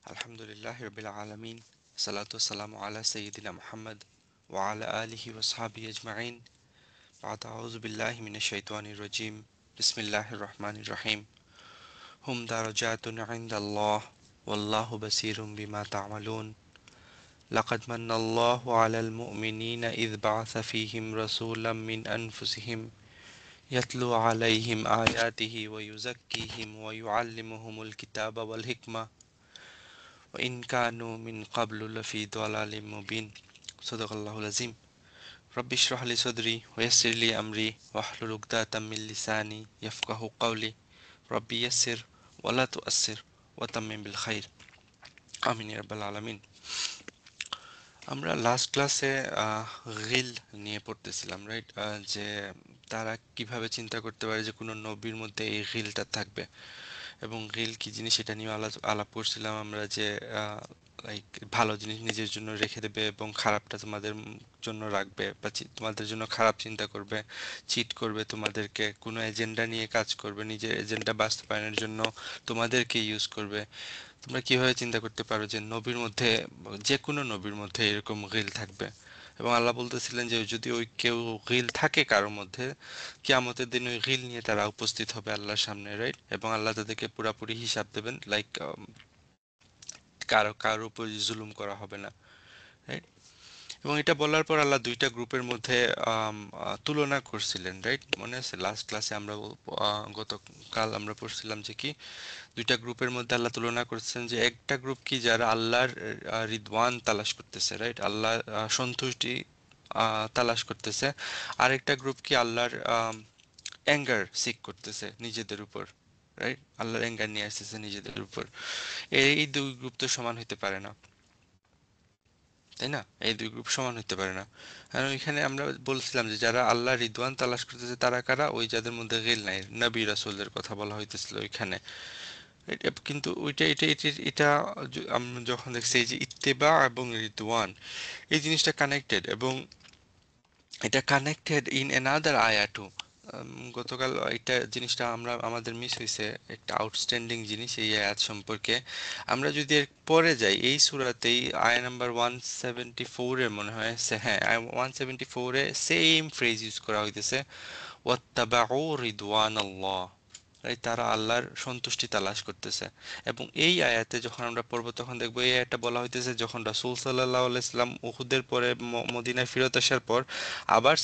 Alhamdulillahi Rabbil Alameen. Salatu wassalamu ala Sayyidina Muhammad wa ala alihi wa sahbihi ajma'in. Ba'd a'udhu billahi minash shaitanir rajim. Bismillahir Rahmanir Rahim. Hum darajatun 'inda Allah wallahu basirun bima ta'malun. لقد من الله على المؤمنين إذ بعث فيهم رسولا من أنفسهم يتلو عليهم آياته ويزكيهم ويعلمهم الكتاب والحكمة وإن كانوا من قبل لفي ضلال مبين صدق الله العظيم رب اشرح لي صدري ويسر لي أمري واحلل عقدة من لساني يفقه قولي ربي يسر ولا تؤسر وتمم بالخير آمين يا رب العالمين আমরা last ক্লাসে গিল নিয়ে পড়তেছিলাম right যে তারা কিভাবে চিন্তা করতে পারে যে কোনো নবীর মধ্যে এই গিলটা থাকবে এবং গিল কি জিনিস সেটা নিয়ে আলাপ করছিলাম আমরা যে লাইক ভালো জিনিস নিজের জন্য রেখে দেবে এবং খারাপটা তোমাদের জন্য রাখবে বা তোমাদের জন্য খারাপ চিন্তা করবে চিট করবে তোমাদেরকে কোনো এজেন্ডা নিয়ে কাজ করবে নিজের এজেন্ডা বাস্তবায়নের জন্য তোমাদেরকে ইউজ করবে তোমরা কিভাবে চিন্তা করতে পারো যে নবীর মধ্যে যে কোনো নবীর মধ্যে এরকম গিল থাকবে এবং আল্লাহ বলতেছিলেন যে যদি ওই কেউ গিল থাকে কারোর মধ্যে কিয়ামতের দিন ওই গিল নিয়ে তারা উপস্থিত হবে আল্লাহর সামনে রাইট এবং আল্লাহ তাদেরকে পুরাপুরি হিসাব দেবেন লাইক কারোর উপর জুলুম করা হবে না রাইট এবং এটা বলার পর আল্লাহ দুইটা গ্রুপের মধ্যে তুলনা করছিলেন রাইট মনে আছে লাস্ট ক্লাসে আমরা গতকাল আমরা পড়ছিলাম যে কি দুইটা গ্রুপের মধ্যে আল্লাহ তুলনা করছেন যে একটা গ্রুপ কি যারা আল্লাহর রিদওয়ান তালাশ করতেছে রাইট আল্লাহ সন্তুষ্টি তালাশ করতেছে আরেকটা গ্রুপ কি আল্লাহর অ্যাঙ্গার সিক করতেছে নিজেদের উপর রাইট আল্লাহর অ্যাঙ্গার নিয়ে আসতেছে নিজেদের উপর এই দুই গ্রুপ তো সমান হতে পারে না তাই না এই দুই গ্রুপ সমান হতে পারে না কারণ এখানে আমরা বলছিলাম যে যারা আল্লাহ রিদওয়ান তালাশ করতেছে তারা কারা ওই যাদের মধ্যে গিল নাই নবী রাসূলদের কথা বলা হইতেছিল ওইখানে কিন্তু এটা আমরা যখন দেখছি এই যে ইত্তেবা এবং রিদওয়ান এই জিনিসটা কানেক্টেড এবং এটা কানেক্টেড ইন অ্যানাদার আয়া টু গতকাল এটা জিনিসটা আমাদের মিস হয়েছে একটা আউটস্ট্যান্ডিং জিনিস এই আয়াত সম্পর্কে আমরা যদি এর পরে যাই এই সূরাতেই আয়া নাম্বার 174 এ মনে হয় হ্যাঁ 174 এ সেম ফ্রেজ ইউজ করা হইতেছে ওয়াত্তাবাউ রিদওয়ানাল্লাহ এই তারা আল্লাহর সন্তুষ্টি তালাশ করতেছে এবং এই আয়াতে যখন আমরা পড়বো তখন দেখবো এই আয়াতটা বলা হইতেছে যখন রাসূল সাল্লাল্লাহু আলাইহি সাল্লাম উহুদের পরে মদিনায় ফেরত আসার পর আবার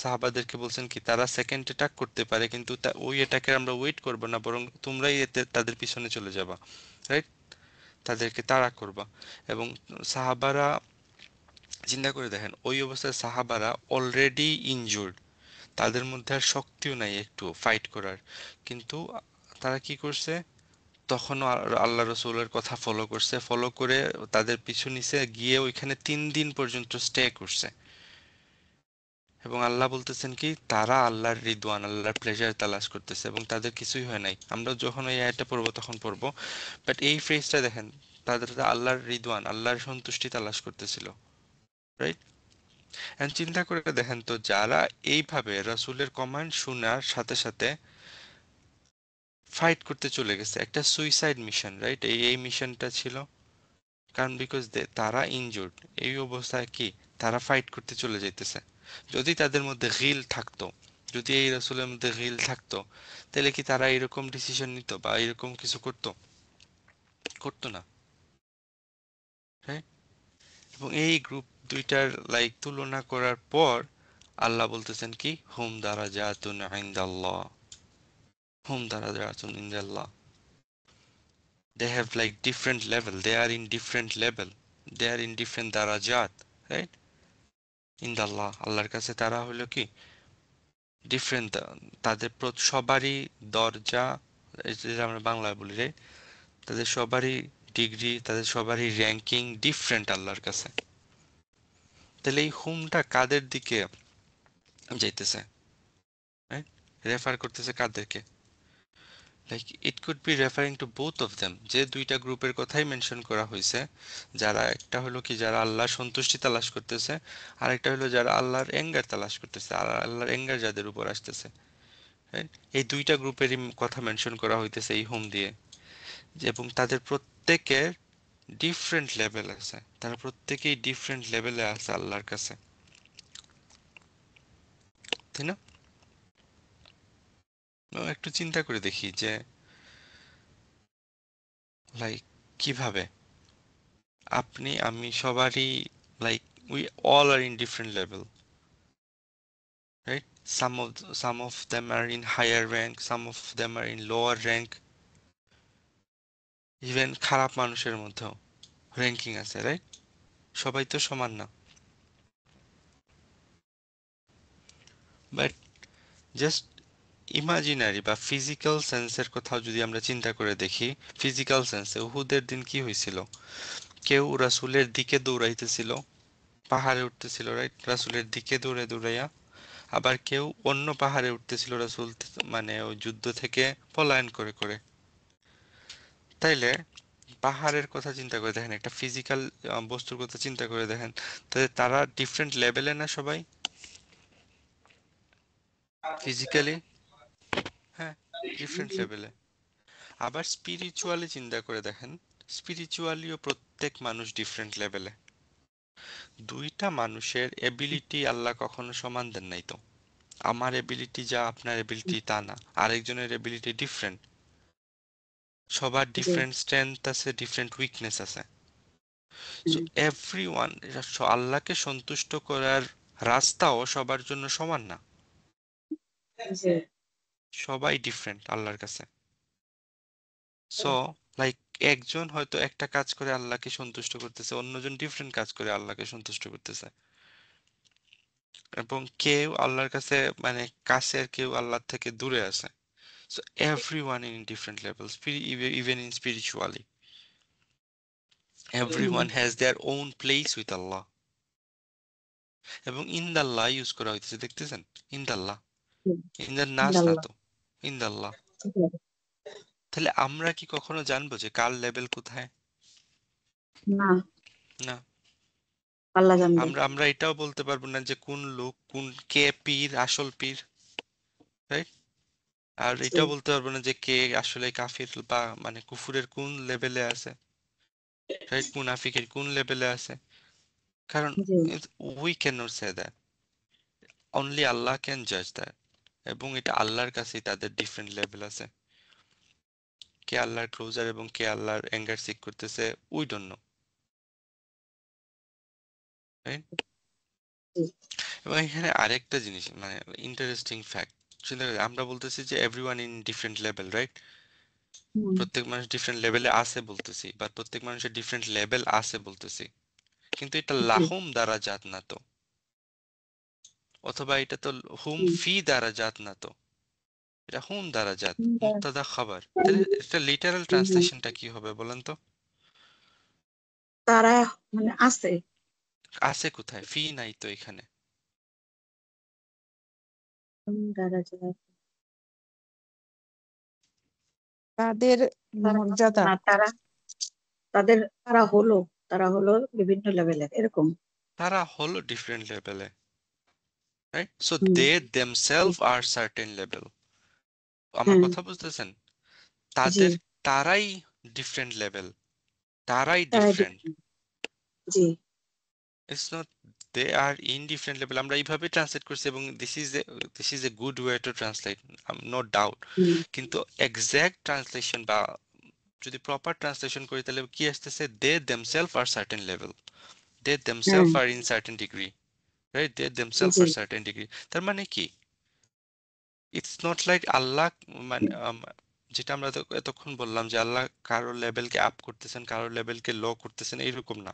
সাহাবাদেরকে বলছেন কি তারা সেকেন্ড অ্যাটাক করতে পারে কিন্তু ওই অ্যাটাকের আমরা ওয়েট করব না বরং তোমরাই এতে তাদের পিছনে চলে যাবা রাইট তাদেরকে তাড়া করবা এবং সাহাবারা চিন্তা করে দেখেন ওই অবস্থায় সাহাবারা অলরেডি ইনজুর্ড তাদের মধ্যে আর শক্তিও নাই একটু ফাইট করার কিন্তু তারা কি করছে তখনও আল্লাহ রসুলের কথা ফলো করছে ফলো করে তাদের পিছু নিছে গিয়ে ওইখানে 3 দিন পর্যন্ত স্টে করছে এবং আল্লাহ বলতেছেন কি তারা আল্লাহর রিদওয়ান আল্লাহর প্লেজার তালাশ করতেছে এবং তাদের কিছুই হয় নাই আমরা যখন এই আয়াতটা পড়বো তখন পড়বো বাট এই ফ্রেজটা দেখেন তাদের আল্লাহর রিদওয়ান আল্লাহর সন্তুষ্টি তালাশ করতেছিল রাইট এন্ড চিন্তা করে দেখেন তো যারা এইভাবে রাসূলের কমান্ড শোনার সাথে সাথে ফাইট করতে চলে গেছে একটা সুইসাইড মিশন রাইট এই মিশনটা ছিল কারণ বিকজ তারা ইনজুর্ড এই অবস্থায় কি তারা ফাইট করতে চলে যাইতেছে যদি তাদের মধ্যে গিল থাকতো যদি এই রাসূলের মধ্যে গিল থাকতো তাহলে কি তারা এরকম ডিসিশন নিত বা এরকম কিছু করতো করতো না হ্যাঁ এবং এই গ্রুপ দুইটার লাইক তুলনা করার পর আল্লাহ বলতেছেন কি হুম দারাজাতুন ইনদাল্লাহ হুম দারাজাতুন ইনদাল্লাহ they have like different level they are in different level they are in different darajat right in the Allah আল্লাহর কাছে তারা হলো কি ডিফারেন্ট তাদের সবারই দরজা এই যে আমরা বাংলায় বলি রে তাদের সবারই ডিগ্রি তাদের সবারই র্যাঙ্কিং ডিফারেন্ট আল্লাহর কাছে তাহলে এই হুমটা কাদের দিকে যাইতেছে রাইট রেফার করতেছে কাদেরকে like it could be referring to both of them যে দুইটা গ্রুপের কথাই মেনশন করা হয়েছে যারা একটা হলো কি যারা আল্লাহর সন্তুষ্টি তালাশ করতেছে আর একটা হলো যারা আল্লাহর এঙ্গার তালাশ করতেছে আর আল্লাহর এঙ্গার যাদের উপর আসতেছে রাইট এই দুইটা গ্রুপেরই কথা মেনশন করা হইতেছে এই হোম দিয়ে এবং তাদের প্রত্যেকের ডিফারেন্ট লেভেল আছে, তারা প্রত্যেকেই ডিফারেন্ট লেভেলে আছে আল্লাহর কাছে, তাই না? একটু চিন্তা করে দেখি যে লাইক কিভাবে আপনি আমি সবারই like we all are in different level, right? Some of them are in higher rank, some of them are in lower rank. Even খারাপ মানুষের মধ্যেও র্যাঙ্কিং আছে, রাইট? সবাই তো সমান না। বাট জাস্ট ইমাজিনারি বা ফিজিক্যাল সেন্সের কথাও যদি আমরা চিন্তা করে দেখি, ফিজিক্যাল সেন্সে উহুদের দিন কি হয়েছিল? কেউ রাসূলের দিকে দৌড়াইতেছিল, পাহাড়ে উঠতেছিল, রাইট, রাসূলের দিকে দৌড়ে দৌড়াইয়া। আবার কেউ অন্য পাহাড়ে উঠতেছিল রাসূল মানে ওই যুদ্ধ থেকে পলায়ন করে করে। তাইলে পাহাড়ের কথা চিন্তা করে দেখেন, একটা ফিজিক্যাল বস্তুর কথা চিন্তা করে দেখেন, তাহলে তারা ডিফারেন্ট লেভেলে না সবাই ফিজিক্যালি? হ্যাঁ, ডিফারেন্ট লেভেলে। আবার স্পিরিচুয়ালি চিন্তা করে দেখেন, স্পিরিচুয়ালিও প্রত্যেক মানুষ ডিফারেন্ট লেভেলে। দুইটা মানুষের এবিলিটি আল্লাহ কখনো সমান দেন নাই তো। আমার এবিলিটি যা আপনার এবিলিটি তা না, আরেকজনের এবিলিটি ডিফারেন্ট। সবার জি ডিফারেন্ট স্ট্রেংথ আছে, ডিফারেন্ট উইকনেস আছে। সো হুম, এভরিওয়ান, আল্লাহকে সন্তুষ্ট করার রাস্তাও সবার জন্য সমান না। জি সবাই ডিফারেন্ট আল্লাহর কাছে। সো লাইক একজন হয়তো একটা কাজ করে আল্লাহকে সন্তুষ্ট করতেছে, অন্যজন ডিফারেন্ট কাজ করে আল্লাহকে সন্তুষ্ট করতেছে। এবং কেউ আল্লাহর কাছে মানে কাছের, কেউ আল্লাহর থেকে দূরে আছে। So everyone in different levels, even in spiritually hmm, everyone has their own place with Allah. এবং ইনদাল্লাহ ইউজ করা হইতেছে, দেখতেছেন? ইনদাল্লাহ, হুম, ইনদার নাস না আল্লাহ তো, ইনদাল্লাহ। ঠিক আছে। তাহলে আমরা কি কখনো জানবো যে কার লেভেল কোথায়? না, না। আল্লাহ জানবে। আমরা আমরা এটাও বলতে পারবো না যে কোন লোক, কে পীর, আসল পীর, রাইট? আর জি এটাও বলতে পারবো না যে কে আসলে কাফির বা মানে কুফুরের কোন লেভেলে আছে, রাইট, মুনাফিকের কোন লেভেলে আছে। কারণ জি we can not say that, only আল্লাহ ক্যান জাজ দ্যাট। এবং এটা আল্লাহর কাছেই তাদের ডিফারেন্ট লেভেল আছে। কে আল্লাহর ক্লোজার এবং কে আল্লাহর অ্যাঙ্গার সিক করতেছে, উই ডোন্ট নো, রাইট? জি এবং এখানে আরেকটা জিনিস মানে ইন্টারেস্টিং ফ্যাক্ট, আমরা বলতেছি যে everyone in different level, right? Hmm, প্রত্যেক মানুষ ডিফারেন্ট লেভেলে আছে বলতেছি, বা প্রত্যেক মানুষের ডিফারেন্ট লেভেল আছে বলতেছি, কিন্তু এটা জি লাহুম দ্বারা জাত না তো, অথবা এটা তো হুম হুম, ফি দ্বারা জাত না তো, এটা হুম দ্বারা জাত, হুম, মুক্তাদা খাবার। তাহলে এটা লিটারাল হুম, ট্রান্সলেশনটা কি হবে বলেন তো? তারা মানে আছে আছে কোথায়? ফি নাই তো এখানে। যারা যারা তাদের মর্যাদা। না তারা হলো বিভিন্ন লেভেলের এরকম। তারা হলো ডিফারেন্ট লেভেলে, right? So hmm, they themselves are certain level. আমার হ্যাঁ কথা বুঝতেছেন? জি তাদের, তারাই ডিফারেন্ট লেভেল, তারাই তারা ডিফারেন্ট। different, জি it's not they are in different level, আমরা এইভাবে ট্রান্সলেট করছি এবং this is a good way to translate, no doubt. Hmm, কিন্তু এক্সাক্ট ট্রান্সলেশন বা যদি প্রপার ট্রান্সলেশন করি তাহলে কি আসতেছে? They themselves are certain level, they হ্যাঁ themselves are in certain degree, right? They themselves জি আর সার্টেন ডিগ্রি। তার মানে কি? ইটস নট লাইক আল্লাহ মানে যেটা আমরা এতক্ষণ বললাম যে আল্লাহ কারোর লেভেলকে আপ করতেছেন, কারোর লেভেলকে লো করতেছেন, এইরকম না।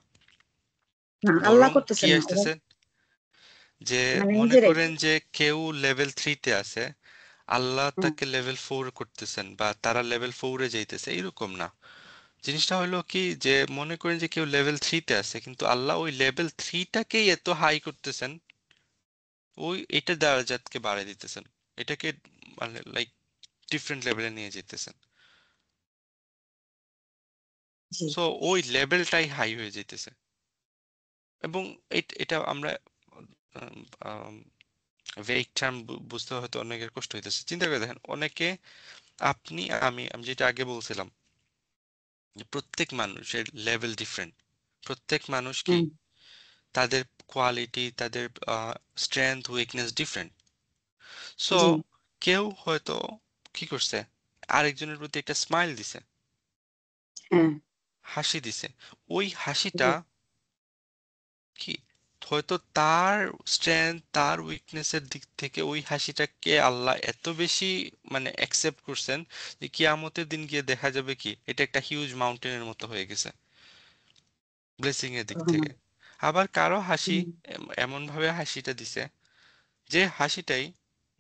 না আল্লাহ বরং কি করতেছেন না ওরা আসতেছে যে মানে মনে নিজেরাই। করেন যে কেউ লেভেল 3-তে আছে, আল্লাহ হ্যাঁ তাকে লেভেল 4 করতেছেন বা তারা লেভেল 4-এ যাইতেছে, এরকম না। জিনিসটা হলো কি যে মনে করেন যে কেউ লেভেল 3-তে আছে, কিন্তু আল্লাহ ওই লেভেল 3টাকেই এত হাই করতেছেন, ওই এটা দারাজাতকে বাড়ায় দিতেছেন, এটাকে মানে লাইক ডিফারেন্ট লেভেলে নিয়ে যেতেছেন। জি সো ওই লেভেলটাই হাই হয়ে যেতেছে। এবং এটা আমরা ভেগ টার্ম বুঝতে হয়তো অনেকের কষ্ট হইতেছে। চিন্তা করে দেখেন, অনেকে, আপনি আমি আমি যেটা আগে বলছিলাম যে প্রত্যেক মানুষের লেভেল ডিফারেন্ট। প্রত্যেক মানুষ কি হুম, তাদের কোয়ালিটি, তাদের স্ট্রেংথ, উইকনেস ডিফারেন্ট। সো জি, কেউ হয়তো কি করছে, আরেকজনের প্রতি একটা স্মাইল দিছে, হ্যাঁ, হাসি দিছে। ওই হাসিটা জি, কি হয়তো তার স্ট্রেংথ, তার উইকনেসের দিক থেকে ওই হাসিটাকে আল্লাহ এত বেশি মানে অ্যাকসেপ্ট করছেন যে কিয়ামতের দিন গিয়ে দেখা যাবে কি এটা একটা হিউজ মাউন্টেনের মতো হয়ে গেছে ব্লেসিং এর দিক হুম, থেকে। আবার কারো হাসি হুম, এমন ভাবে হাসিটা দিছে যে হাসিটাই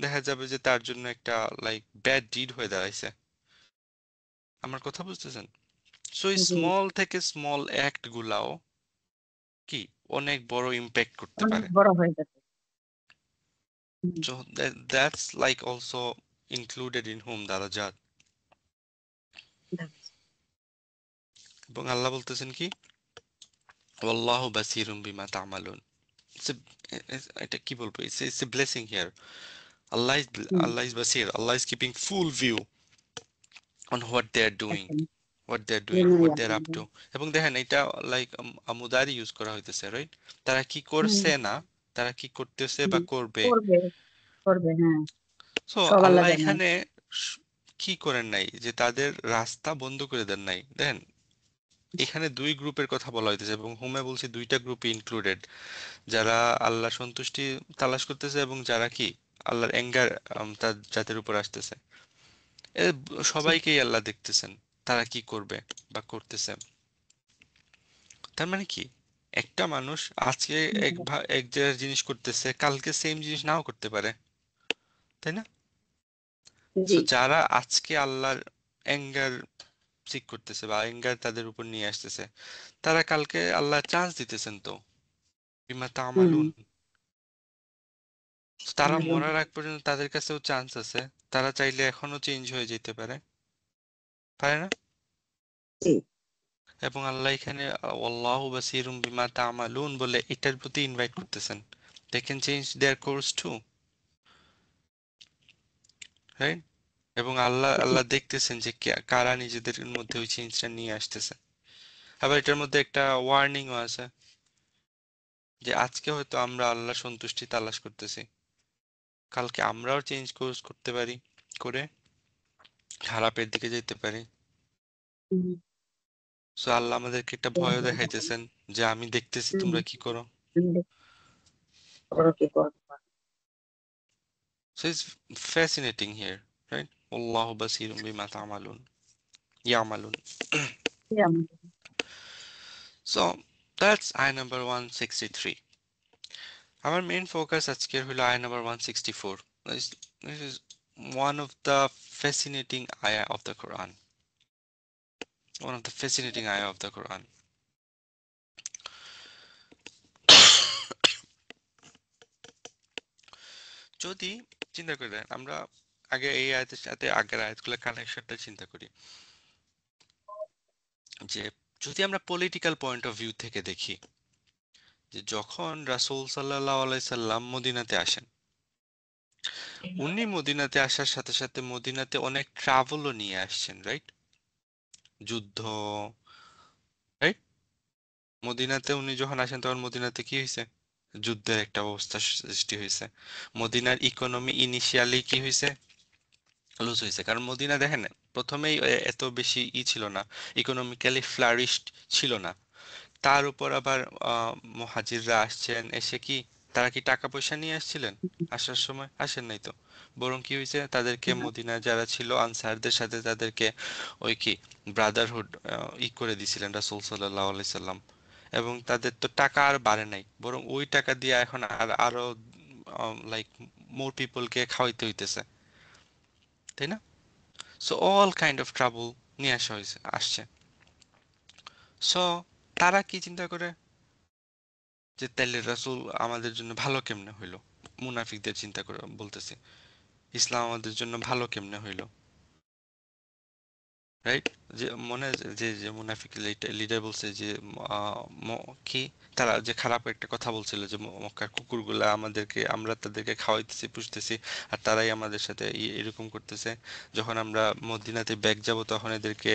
দেখা যাবে যে তার জন্য একটা লাইক ব্যাড ডিড হয়ে দাঁড়াইছে। আমার কথা বুঝতেছেন? সো এই জি, স্মল থেকে স্মল অ্যাক্ট গুলাও কি অনেক বড় ইম্প্যাক্ট করতে অনেক পারে। বড় হয়ে যাবে। হুম, So that's like also included in whom darajat. দেখা- এবং আল্লাহ বলতেছেন কি ওয়াল্লাহু বাসিরুম বিমা তা'মালুন। It's a, এটা কি বলবো, it's a blessing here. Hmm, Allah is basir. Allah is keeping full view on what they are doing, একদম what linear they are up to. এবং দেখেন এটা লাইক মুদারি ইউজ করা হইতেছে, রাইট? তারা কি হুম, করছে না, তারা কি করতেছে হুম, বা করবে। করবে, করবে, হ্যাঁ, সো সব আল্লাহ আল্লাহ জানে। এখানে স- কি করেন নাই যে তাদের রাস্তা বন্ধ করে দেন নাই, দেখেন এখানে দুই গ্রুপের কথা বলা হইতেছে এবং হুমে বলছি দুইটা গ্রুপই ইনক্লুডেড, যারা আল্লাহ সন্তুষ্টি তালাশ করতেছে এবং যারা কি আল্লাহর অ্যাঙ্গার তার জাতির উপর আসতেছে। জি, সবাইকেই আল্লাহ দেখতেছেন তারা কি করবে বা করতেছে। তার মানে কি একটা মানুষ আজকে এক জায়গায় জিনিস করতেছে, কালকে সেম জিনিস নাও করতে পারে, তাই না? জি, সো যারা আজকে আল্লাহর অ্যাঙ্গার সিক করতেছে বা অ্যাঙ্গার তাদের উপর নিয়ে আসতেছে, তারা কালকে আল্লাহ চান্স দিতেছেন তো বিমা হুম, তা'মালুন। তারা মালুম, মরার আগ পর্যন্ত তাদের কাছেও চান্স আছে, তারা চাইলে এখনো চেঞ্জ হয়ে যেতে পারে, পারে না? জি, এবং আল্লাহ এখানে আল্লাহু বাসিরুম বিমা তা'মালুন বলে এটার প্রতি ইনভাইট করতেছেন, they can change their course too, right? এবং আল্লাহ জি, আল্লাহ দেখতেছেন যে কারা নিজেদের মধ্যে ওই চেঞ্জটা নিয়ে আসতেছে। আবার এটার মধ্যে একটা ওয়ার্নিংও আছে যে আজকে হয়তো আমরা আল্লাহ সন্তুষ্টি তালাশ করতেছি, কালকে আমরাও চেঞ্জ কোর্স করতে পারি, করে খারাপের দিকে যেতে পারি। হুম, সো আল্লাহ আমাদেরকে একটা ভয়ও দেখাইতেছেন যে আমি দেখতেছি হুম, তোমরা কি করো। হুম, করো কি করো, so it's fascinating here, right? আল্লাহু বাসিরুম বিমা তা'মালুন ইয়ামালুন। কি আমাদের সো দ্যাটস আয় নাম্বার 163। আমার মেইন ফোকাস আজকের হলো আয় number 164। This is one of the fascinating ayah of the Quran. One of the fascinating ayah of the Quran. যদি চিন্তা করে দেখেন, আমরা আগে এই আয়াতের সাথে আগের আয়াতগুলোর কানেকশনটা চিন্তা করি যে যদি আমরা পলিটিক্যাল পয়েন্ট অফ ভিউ থেকে দেখি যে যখন রাসূল সাল্লাল্লাহু আলাইহি সাল্লাম মদিনাতে আসেন, উনি মদিনাতে আসার সাথে সাথে মদিনাতে অনেক ট্রাভেলও নিয়ে আসছেন, রাইট? যুদ্ধ, রাইট? মদিনাতে উনি যখন আসেন তখন মদিনাতে কি হয়েছে, যুদ্ধের একটা অবস্থা সৃষ্টি হয়েছে। মদিনার ইকোনমি ইনিশিয়ালি কি হয়েছে, লুজ হয়েছে। কারণ মদিনা দেখেন প্রথমেই এত বেশি ছিল না, ইকোনমিক্যালি ফ্লারিশড ছিল না। তার উপর আবার মুহাজিররা আসছেন, এসে কি তারা কি টাকা পয়সা নিয়ে আসছিলেন? আসার সময় আসেন নাই তো। বরং কি হয়েছে, তাদেরকে মদিনা যারা ছিল আনসারদের সাথে তাদেরকে ওই কি ব্রাদারহুড করে দিছিলেন রাসূল সাল্লাল্লাহু আলাইহি সাল্লাম। এবং তাদের তো টাকা আর বাড়ে নাই, বরং ওই টাকা দিয়ে এখন আরো লাইক মোর পিপলকে খাওয়াইতে হইতেছে, তাই না? So all kind of trouble নিয়ে আসছে। সো তারা কি চিন্তা করে যে তাইলে রাসূল আমাদের জন্য ভালো কেমনে হইলো, মুনাফিকদের চিন্তা করে বলতেছি, ইসলাম আমাদের জন্য ভালো কেমনে হইলো। রাইট? যে মনে আছে যে যে মুনাফিক লিডার বলছে যে কি তারা যে খারাপ একটা কথা বলছিল যে মক্কার কুকুরগুলা আমাদেরকে, আমরা তাদেরকে খাওয়াইতেছি পুষতেছি আর তারাই আমাদের সাথে এরকম করতেছে, যখন আমরা মদিনাতে ব্যাক যাব তখন এদেরকে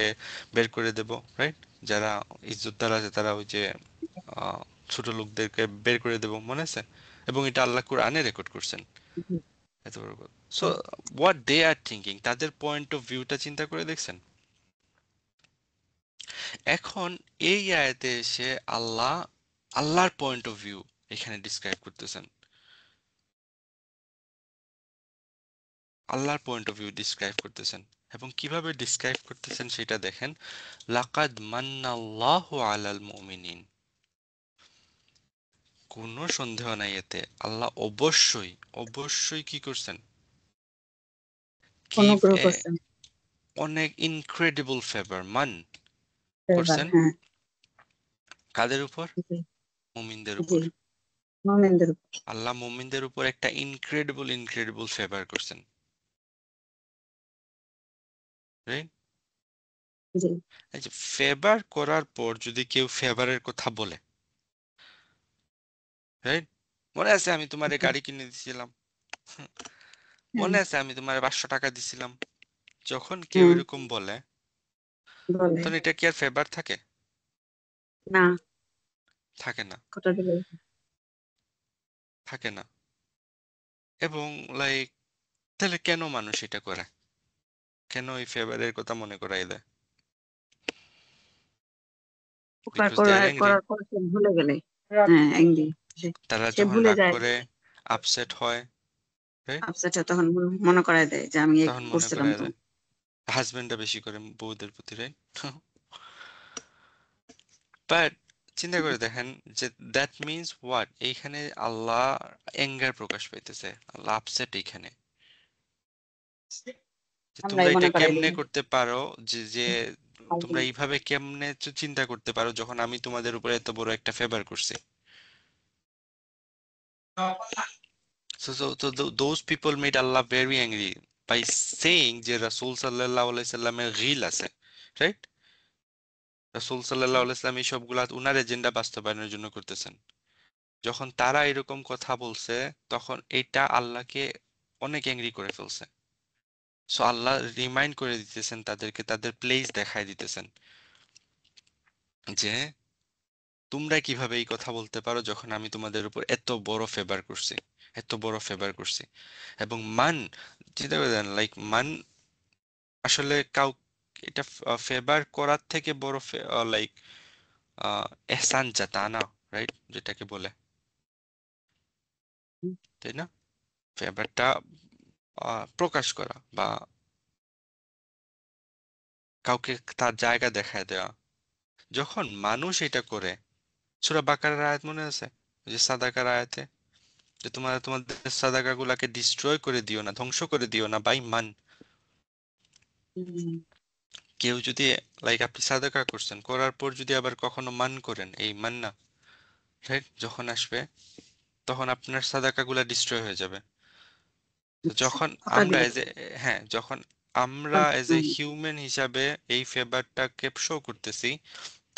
বের করে দেব, রাইট? যারা ইজ্জতদার আছে তারা ওই যে আহ, ছোট লোকদেরকে বের করে দেব, মনে আছে? এবং এটা আল্লাহ কুরআনে রেকর্ড করছেন। জি, এত বড় কথা। সো জি। হোয়াট দে আর থিঙ্কিং, তাদের পয়েন্ট অফ ভিউটা চিন্তা করে দেখছেন? এখন এই আয়াতে এসে আল্লাহর পয়েন্ট অফ ভিউ এখানে ডিসক্রাইব করতেছেন। আল্লাহর পয়েন্ট অফ ভিউ ডিসক্রাইব করতেছেন, এবং কিভাবে ডিসক্রাইব করতেছেন সেটা দেখেন। লাকাদ মান্নাল্লাহু আলাল মুমিনিন, কোনো সন্দেহ নাই এতে, আল্লাহ অবশ্যই অবশ্যই কি করছেন, গিভ অনুগ্রহ এ করছেন। অনেক ইনক্রেডিবল ফেভার মান এবার করছেন। হ্যাঁ। কাদের উপর? জি, মুমিনদের জি। উপর। মোমেনদের উপর। আল্লাহ মুমিনদের উপর একটা ইনক্রেডিবল ইনক্রেডিবল ফেভার করছেন, right? জি, এই যে ফেভার করার পর যদি কেউ ফেভারের কথা বলে, রাইট? মনে আছে আমি তোমার জি। গাড়ি কিনে দিছিলাম, হ্যাঁ, মনে আছে আমি তোমার 500 টাকা দিছিলাম, যখন কেউ হ্যাঁ, এরকম বলে বলে। তখন এটা কি আর ফেভার থাকে? না, থাকে না, কথা দিলে। থাকে না। এবং লাইক, তাহলে কেন মানুষ এটা করে, কেন এই ফেভারের কথা মনে করাই দেয়? উপকার বিকজ দে আর করার অ্যাংরি। করার পর সে ভুলে গেলে। হ্যাঁ, অ্যাংরি। সে তারা সে যখন ভুলে রাগ যায়। করে, আপসেট হয়, রাইট? আপসেট তখন মনে করায় দেয় যে আমি এই তখন মনে করছিলাম করাই তো। দেয়। হাজবেন্ডটা বেশি করে বউদের প্রতি, রাইট? বাট চিন্তা করে দেখেন যে দ্যাট মিনস হোয়াট, এইখানে আল্লাহ অ্যাঙ্গার প্রকাশ পাইতেছে, আল্লাহ আপসেট এইখানে, যে তোমরা আমরাই এটা মনে করাই কেমনে দিই। করতে পারো, যে যে তোমরা এইভাবে কেমনে চিন্তা করতে পারো যখন আমি তোমাদের উপরে এত বড় একটা ফেভার করছি। So those people made Allah very angry by saying যে রাসূল সাল্লাল্লাহু আলাইহি সাল্লামের গিল আছে, রাইট? রাসূল সাল্লাল্লাহু আলাইহি সাল্লাম এই সবগুলা উনার এজেন্ডা বাস্তবায়নের জন্য করতেছেন। যখন তারা এরকম কথা বলছে তখন এটা আল্লাহকে অনেক অ্যাংরি করে ফেলছে। সো আল্লাহ রিমাইন্ড করে দিতেছেন তাদেরকে, তাদের প্লেস দেখায় দিতেছেন যে তোমরা কিভাবে এই কথা বলতে পারো যখন আমি তোমাদের উপর এত বড় ফেভার করছি, এত বড় ফেভার করছি। এবং মান, চিন্তা করে দেন, লাইক মান আসলে কাউ, এটা ফেভার করার থেকে বড় লাইক এহসান জাতানা, রাইট, যেটাকে বলে, তাই না? ফেভারটা প্রকাশ করা বা কাউকে তার জায়গা দেখায় দেওয়া, যখন মানুষ এটা করে। সূরা বাকারার আয়াত মনে আছে, ওই যে সাদাকার আয়াতে, যে তোমরা তোমাদের সাদাকা গুলাকে ডিস্ট্রয় করে দিও না, ধ্বংস করে দিও না বাই মান। হুম, কেউ যদি, লাইক আপনি সাদাকা করছেন, করার পর যদি আবার কখনো মান করেন, এই মান না, রাইট, যখন আসবে তখন আপনার সাদাকা গুলা ডিস্ট্রয় হয়ে যাবে। তো যখন কথা আমরা দিলে। এজ এ, হ্যাঁ, যখন আমরা এজ এ হুম, হিউম্যান হিসাবে এই ফেভারটাকে শো করতেছি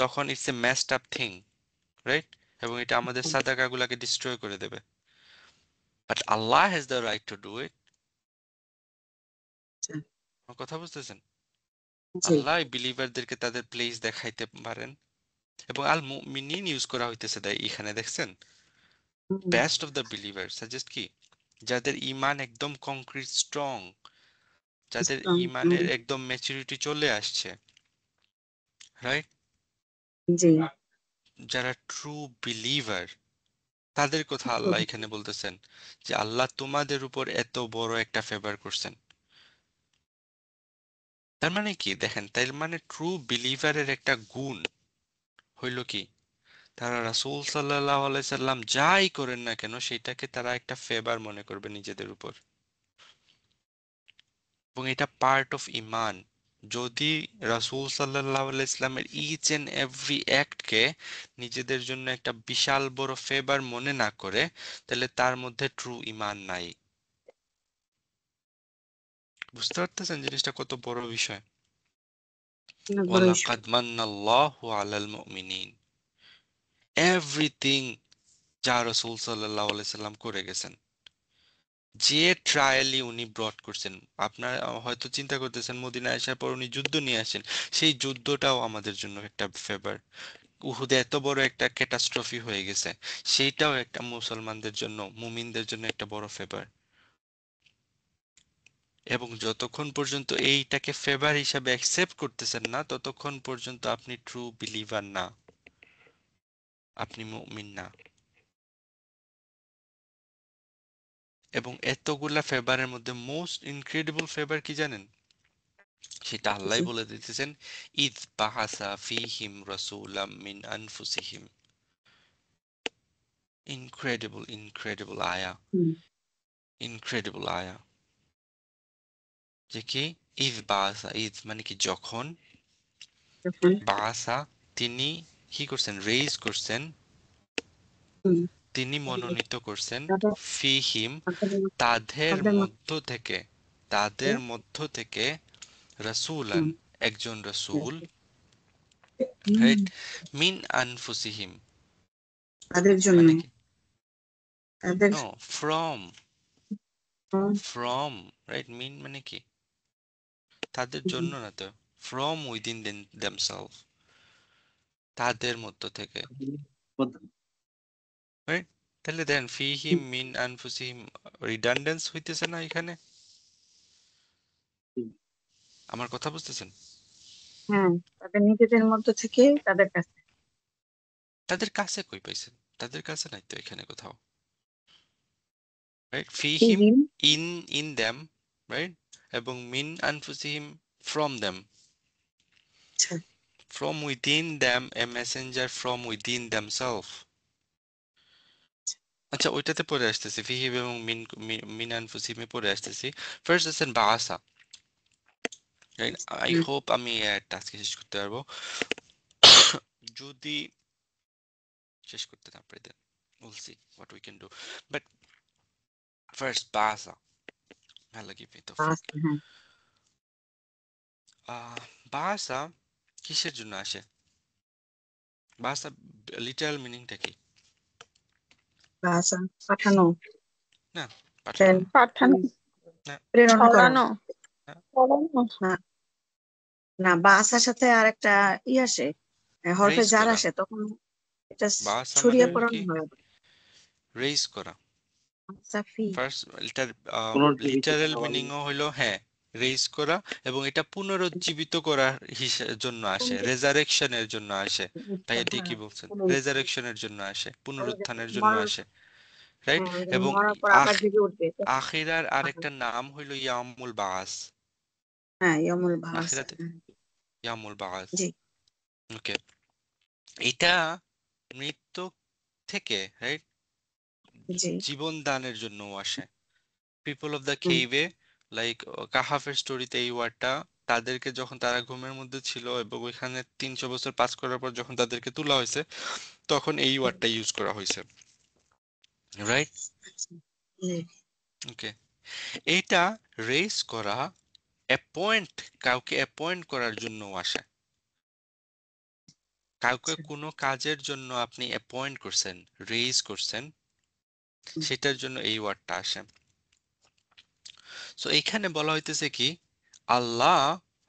তখন it's a messed up thing, right? এবং এটা আমাদের সাদাকা গুলাকে ডিস্ট্রয় করে দেবে। But Allah has the right two do ইট। আচ্ছা, কথা বুঝতেছেন? জি। আল্লাহ বিলিভারদেরকে তাদের প্লেস দেখাইতে পারেন। এবং আল মুমিনিন ইউজ করা হইতেছে তাই এখানে দেখছেন, hmm, best of the believer suggest কি, যাদের ইমান একদম কংক্রিট স্ট্রং, যাদের strong, ইমানের একদম ম্যাচুরিটি চলে আসছে, রাইট? জি। যারা ট্রু বিলিভার, তাদের কথা আল্লাহ এখানে বলতেছেন যে আল্লাহ তোমাদের উপর এত বড় একটা ফেভার করছেন। তার মানে কি দেখেন, তার মানে ট্রু বিলিভারের একটা গুণ হইল কি, তারা রাসূল সাল্লাল্লাহু আলাইহি সাল্লাম যাই করেন না কেন সেটাকে তারা একটা ফেভার মনে করবে নিজেদের উপর। এবং এটা পার্ট অফ ইমান। যদি রাসূল সাল্লাল্লাহু আলাইহি ইসলামের ইচ এন্ড এভরি অ্যাক্টকে নিজেদের জন্য একটা বিশাল বড় ফেভার মনে না করে, তাহলে তার মধ্যে ট্রু ইমান নাই। বুঝতে পারতেছেন জিনিসটা কত বড় বিষয়? অনেক বড় ইস্যু। ওয়ালাকাদ মান্নাল্লাহু আলাল মুমিনিন, এভরিথিং যা রাসূল সাল্লাল্লাহু আলাইহি সাল্লাম করে গেছেন, যে ট্রায়ালই উনি ব্রট করছেন। আপনার হয়তো চিন্তা করতেছেন মদিনায় আসার পর উনি যুদ্ধ নিয়ে আসেন, সেই যুদ্ধটাও আমাদের জন্য একটা ফেভার। উহুদে এত বড় একটা ক্যাটাস্ট্রফি হয়ে গেছে, সেইটাও একটা মুসলমানদের জন্য, মুমিনদের জন্য একটা বড় ফেভার। এবং যতক্ষণ পর্যন্ত এইটাকে ফেভার হিসাবে অ্যাকসেপ্ট করতেছেন না, ততক্ষণ পর্যন্ত আপনি ট্রু বিলিভার না, আপনি মুমিন না। এবং এতগুলা ফেভারের মধ্যে মোস্ট ইনক্রেডিবল ফেভার কি জানেন? সেটা আল্লাহ জি। বলে দিতেছেন, ইদ বাহাসা ফিহিম রাসূলাম মিন আনফুসিহিম। ইনক্রেডিবল, ইনক্রেডিবল আয়া, হুম। ইনক্রেডিবল আয়া। যে কি, ইদ বাহাসা, ইদ মানে কি যখন, তখন বাহাসা তিনি কি করছেন, রেইজ করছেন, হুম, তিনি মনোনীত করছেন, তাদের ফিহিম তাদের তাদের তাদের মধ্য থেকে, মধ্যে তাদের মধ্য থেকে রাসূলান হুম, একজন রাসূল, হুম, রাইট, মিন আনফুসিহিম তাদের জন্য মানে কি, তাদের no, from, hmm, from, right, mean মানে কি, তাদের হুম, জন্য না তো, ফ্রম উইদিন দেমসেলফ, তাদের মধ্য থেকে, রাইট। তাহলে দেন ফিহিম মিন আনফুসিহিম, রিডান্ডেন্স হইতেছে না এখানে? আমার কথা বুঝতেছেন? হ্যাঁ, তাদের নিজেদের মধ্য থেকে তাদের কাছে তাদের কাছে কই পাইছেন? তাদের কাছে নাই তো এখানে কোথাও, রাইট। এই ফিহিম দিন ইন দেম, রাইট, এবং মিন আনফুসিহিম ফ্রম দেম, আচ্ছা from within them a messenger from within themselves. আচ্ছা, ওইটাতে পরে আসতেছি, ফিহিম এবং মিন আনফুসিহিমে পরে আসতেছি। ফার্স্ট আছেন বাসা, রাইট। আই হুম, হোপ আমি একটা আজকে শেষ করতে পারবো। যদি শেষ করতে না পারি, দেন we'll see what we can do. But first, বাসা, আল্লাহ give me তৌফিক। বাসা, হ্যাঁ বাসা কিসের জন্য আসে? বাসা লিটারাল মিনিংটা কি? বাসা পাঠানো, না, পাঠানো প্রেরণ না, পাঠানো, না, প্রেরণ করা ছড়ানো, না। ছড়ানো, না, না বাসার সাথে আর একটা ই আসে, হরফে রেইজ জার করা। আসে তখন এটা বাসা মানে ছড়িয়ে হলো পড়ানো কি, হয়। রেইজ করা। সাফি ফার্স্ট এটার পুনর্জীবিত লিটারাল করা বলে। মিনিংও হলো, হ্যাঁ, রেইজ করা, এবং এটা পুনরুজ্জীবিত করার জন্য আসে, রেজারেকশনের জন্য আসে। ভাইয়া ঠিকই বলছেন, রেজারেকশনের জন্য আসে, পুনরুত্থানের জন্য মরার আসে, রাইট। হ্যাঁ এবং মরার পর আবার আখ- জেগে উঠবে আখিরার আরেকটা নাম হইল ইয়ামুল বাস। হ্যাঁ ইয়মুল বাস আখিরাতে হ্যাঁ, ইয়ামুল বাস, জি ওকে। এটা মৃত্যু থেকে, রাইট, জি জীবন দানের জন্য আসে। পিপল অফ দ্য হুম, কেইভে, লাইক কাহাফের স্টোরিতে এই ওয়ার্ডটা, তাদেরকে যখন তারা ঘুমের মধ্যে ছিল এবং ওইখানে 300 বছর পাস করার পর যখন তাদেরকে তোলা হয়েছে, তখন এই ওয়ার্ডটা ইউজ করা হয়েছে, রাইট, আচ্ছা, জি ওকে। এইটা রেইজ করা, অ্যাপয়েন্ট, কাউকে অ্যাপয়েন্ট করার জন্য আসে। কাউকে আচ্ছা কোনো কাজের জন্য আপনি অ্যাপয়েন্ট করছেন, রেইজ করছেন, হুম, সেটার জন্য এই ওয়ার্ডটা আসে। সো এইখানে বলা হইতেছে কি, আল্লাহ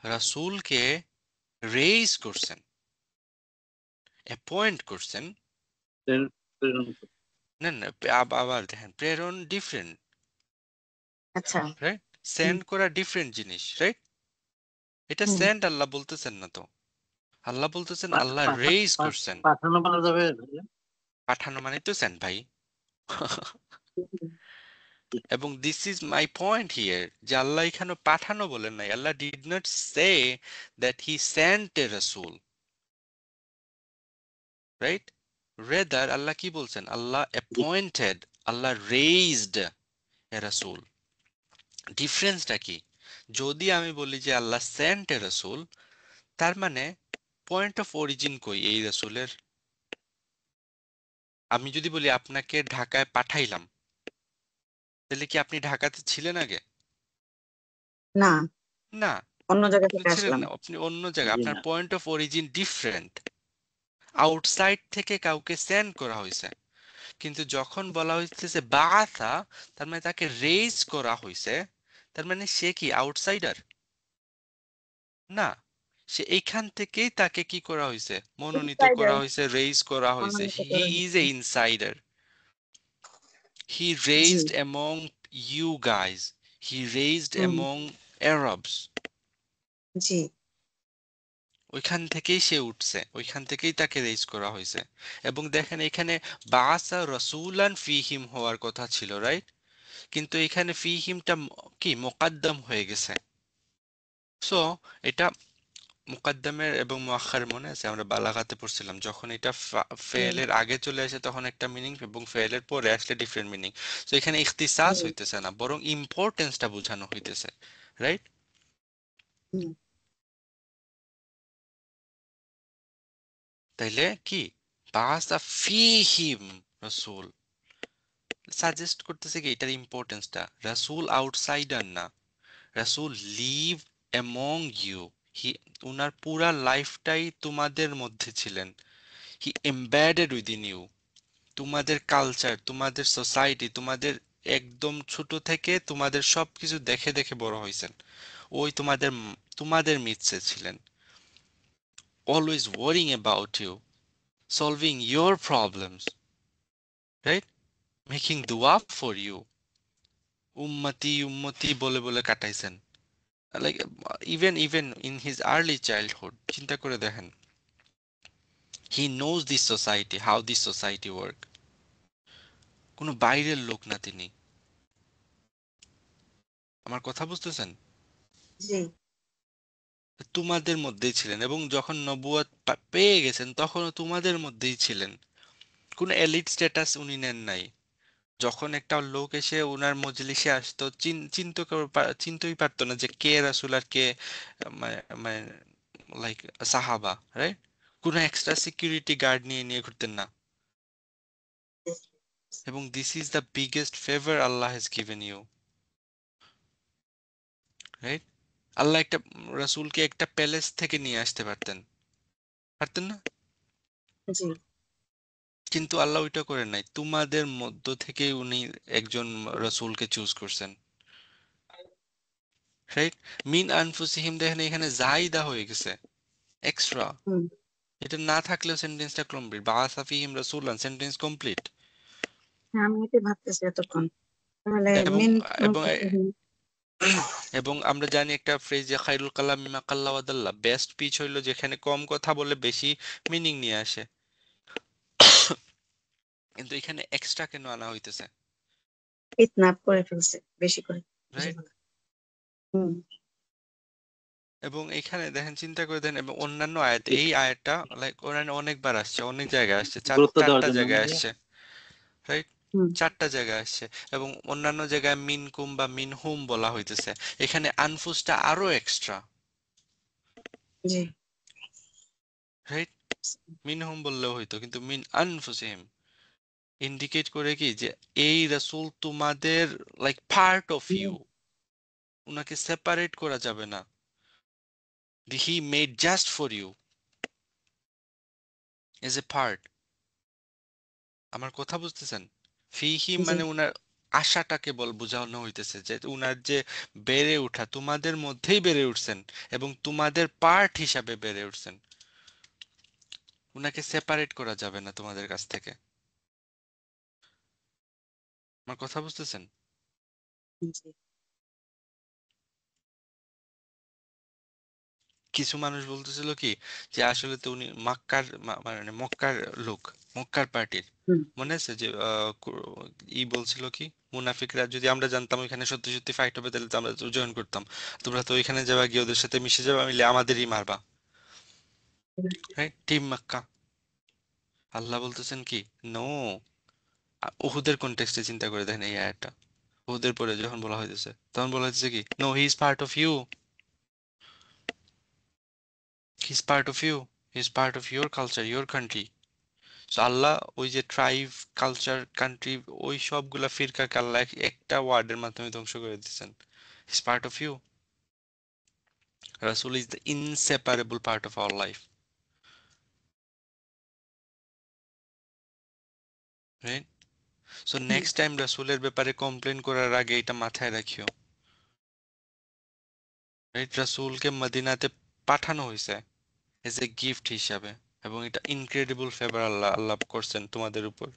রাসূলকে রেইজ করছেন, অ্যাপয়েন্ট করছেন। প্রেরণ করে। না না, আবার দেখেন, প্রেরণ ডিফারেন্ট, আচ্ছা রাইট, হুম, সেন্ড করা ডিফারেন্ট জিনিস, রাইট। এটা হুম, সেন্ড আল্লাহ বলতেছেন না তো, আল্লাহ বলতেছেন আল্লাহ রেইজ করছেন। পাঠানো বলা যাবে। পাঠানো মানে তো সেন্ড, ভাই। হুম, এবং this is my point here, যে আল্লাহ এখানে পাঠানো বলেন নাই, Allah did not say that he sent a রাসূল, রাইট। রেদার আল্লাহ কি বলছেন, আল্লাহ অ্যাপয়েন্টেড, আল্লাহ রেইজড এ রাসূল। ডিফারেন্সটা কি? যদি আমি বলি যে আল্লাহ সেন্ট এ রাসূল, তার মানে পয়েন্ট অফ অরিজিন কই এই রাসূলের? আমি যদি বলি আপনাকে ঢাকায় পাঠাইলাম, তাহলে কি আপনি ঢাকাতে ছিলেন আগে? না না। অন্য জায়গা আপনি থেকে ছিলেন আসলাম। না, আপনি অন্য জায়গায়, জি আপনার না। Point of origin different. Outside থেকে কাউকে সেন্ড করা হয়েছে, কিন্তু যখন বলা হইতেছে বাআসা, তার মানে তাকে রেজ করা হয়েছে, তার মানে সে কি আউটসাইডার? না, সে এইখান থেকেই তাকে কি করা হয়েছে, মনোনীত করা ইনসাইডার হয়েছে, রেজ করা হয়েছে। মনোনীত হি করা ইজ হয়েছে। A insider. হি জি raised among you guys, he raised hmm among Arabs. জি ওইখান থেকেই সে উঠছে, ওইখান থেকেই তাকে রেজ করা হয়েছে। এবং দেখেন এখানে বাসা রসুলান ফিহিম হওয়ার কথা ছিল, রাইট? কিন্তু এখানে ফিহিমটা কি মোকাদ্দম হয়ে গেছে। সো এটা মুকাদ্দামের এবং মুআখার মনে আছে, আমরা বালাগাতে পড়ছিলাম, যখন এটা হুম ফেলের আগে চলে আসে তখন একটা মিনিং, এবং ফেলের পরে আসলে ডিফারেন্ট মিনিং। তো এখানে ইখতিসাস হুম হইতেছে না, বরং ইম্পর্টেন্সটা বোঝানো হইতেছে, রাইট? হুম তাইলে কি বাসা ফিহিম রসুল সাজেস্ট করতেছে কি এটার ইম্পর্টেন্সটা, রাসূল আউটসাইডার না, রাসূল লিভ অ্যামং ইউ। হি, উনার পুরা লাইফটাই তোমাদের মধ্যে ছিলেন। হি এমবেডেড উইদিন ইউ। তোমাদের কালচার, তোমাদের সোসাইটি, তোমাদের একদম ছোট থেকে তোমাদের সবকিছু দেখে দেখে বড় হয়েছেন। ওই তোমাদের মিডসে ছিলেন, always worrying about you, solving your problems, right? Making দোয়া ফর ইউ। উম্মতি উম্মতি বলে বলে কাটাইছেন। Like even in his early childhood, চিন্তা করে দেখেন, he knows this society, how this society work. কোনো বাইরের লোক না তিনি। আমার কথা বুঝতেছেন? জি তোমাদের মধ্যেই ছিলেন, এবং যখন নবুয়ত পেয়ে গেছেন তখনও তোমাদের মধ্যেই ছিলেন। কোনো এলিট স্ট্যাটাস উনি নেন নাই। যখন একটা লোক এসে ওনার মজলিসে আসতো, চিনতেই পারতো না যে কে রাসূল আর কে মানে লাইক সাহাবা, রাইট? কোনো এক্সট্রা সিকিউরিটি গার্ড নিয়ে নিয়ে ঘুরতেন না। এবং this is the biggest favour Allah has given you, right? আল্লাহ একটা রাসূলকে একটা প্যালেস থেকে নিয়ে আসতে পারতেন, পারতেন না? জি কিন্তু আল্লাহ ওইটা করেন নাই, তোমাদের মধ্য থেকে উনি একজন রাসূলকে চুজ করছেন, রাইট? মিন আনফুসিহিম, দেখেন এখানে জাইদা হয়ে গেছে, এক্সট্রা। হুম এটা না থাকলেও সেন্টেন্সটা কমপ্লিট, বাআসা ফীহিম রাসূলান, সেন্টেন্স কমপ্লিট। হ্যাঁ, আমি এটাই ভাবতেছি এতক্ষণ, তাহলে এবং মেন এবং এবং আমরা জানি একটা ফ্রেজ যে খায়রুল কালামি মা কাল্লা ওয়া দাল্লা, বেস্ট স্পিচ হইলো যেখানে কম কথা বলে বেশি মিনিং নিয়ে আসে। কিন্তু এখানে এক্সট্রা কেন আনা হইতেছে, কিডন্যাপ করে ফেলছে বেশি করে বেশি রাইট? করে। হুম এবং এখানে দেখেন, চিন্তা করে দেখেন, এবং অন্যান্য আয়াত, এই আয়াতটা লাইক অন্যান্য অনেকবার আসছে, অনেক জায়গায় আসছে, গুরুত্ব দেওয়ার চারটা জন্য না জায়গায় ভাইয়া? আসছে, রাইট? হুম চারটা জায়গায় আসছে। এবং অন্যান্য জায়গায় মিনকুম বা মিনহুম বলা হইতেছে, এখানে আনফুসটা আরো এক্সট্রা, জি রাইট? মিনহুম বললেও হইতো, কিন্তু মিন আনফুসিহিম ইন্ডিকেট করে কি যে এই রাসূল তোমাদের like part of hmm, you, উনাকে সেপারেট করা যাবে না। He made just for you as a part. আমার কথা বুঝতেছেন? ফিহি জি মানে উনার আশাটাকে বোঝানো হইতেছে যে উনার যে বেড়ে ওঠা, তোমাদের মধ্যেই বেড়ে উঠছেন এবং তোমাদের পার্ট হিসাবে বেড়ে উঠছেন। উনাকে সেপারেট করা যাবে না তোমাদের কাছ থেকে। আমার কথা বুঝতেছেন? জি কিছু মানুষ বলতেছিল কি যে আসলে তো উনি মানে মক্কার লোক, মক্কার পার্টির। হুম মনে আছে যে বলছিল কি, মুনাফিকরা যদি আমরা জানতাম ওইখানে সত্যি সত্যি ফাইট হবে তাহলে তো আমরা জয়েন করতাম, তোমরা তো ওইখানে যাবা, গিয়ে ওদের সাথে মিশে যাবা, মিলে আমাদেরই মারবা, রাইট? টিম মক্কা। আল্লাহ বলতেছেন কি, নো। উহুদের কনটেক্সটে চিন্তা করে দেখেন এই আয়াতটা, উহুদের পরে যখন বলা হইতেছে তখন বলা হইতেছে কি, no, he is part of you, he is part of you, he is part of your culture, your country. So Allah ওই যে ট্রাইব, কালচার, কান্ট্রি, ওই সবগুলা ফিরকাকে আল্লাহ একটা ওয়ার্ডের মাধ্যমে ধ্বংস করে দিচ্ছেন, ইজ পার্ট অফ ইউ, রাসূল is the inseparable part of our life, right? So next time রাসূলের ব্যাপারে কমপ্লেন করার আগে এটা মাথায় রাখিও, রাইট? রাসূলকে মদিনাতে পাঠানো হয়েছে এজ এ গিফট হিসাবে, এবং এটা ইনক্রেডিবল ফেভার আল্লাহ করছেন তোমাদের উপর।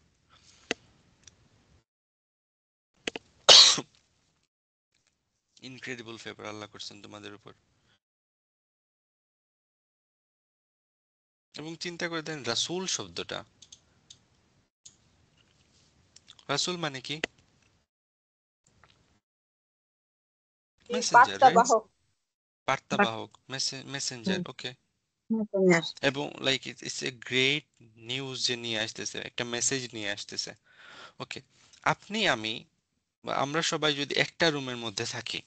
ইনক্রেডিবল ফেভার আল্লাহ করছেন তোমাদের উপর। এবং চিন্তা করে দেন রাসূল শব্দটা, রাসূল মানে কি? Messenger, right? বার্তাবাহক। বার্তাবাহক, মেসেঞ্জার, ওকে। এবং like it's a great news যে নিয়ে আসতেছে, একটা মেসেজ নিয়ে আসতেছে, ওকে। আপনি আমি বা আমরা সবাই যদি একটা রুমের মধ্যে থাকি,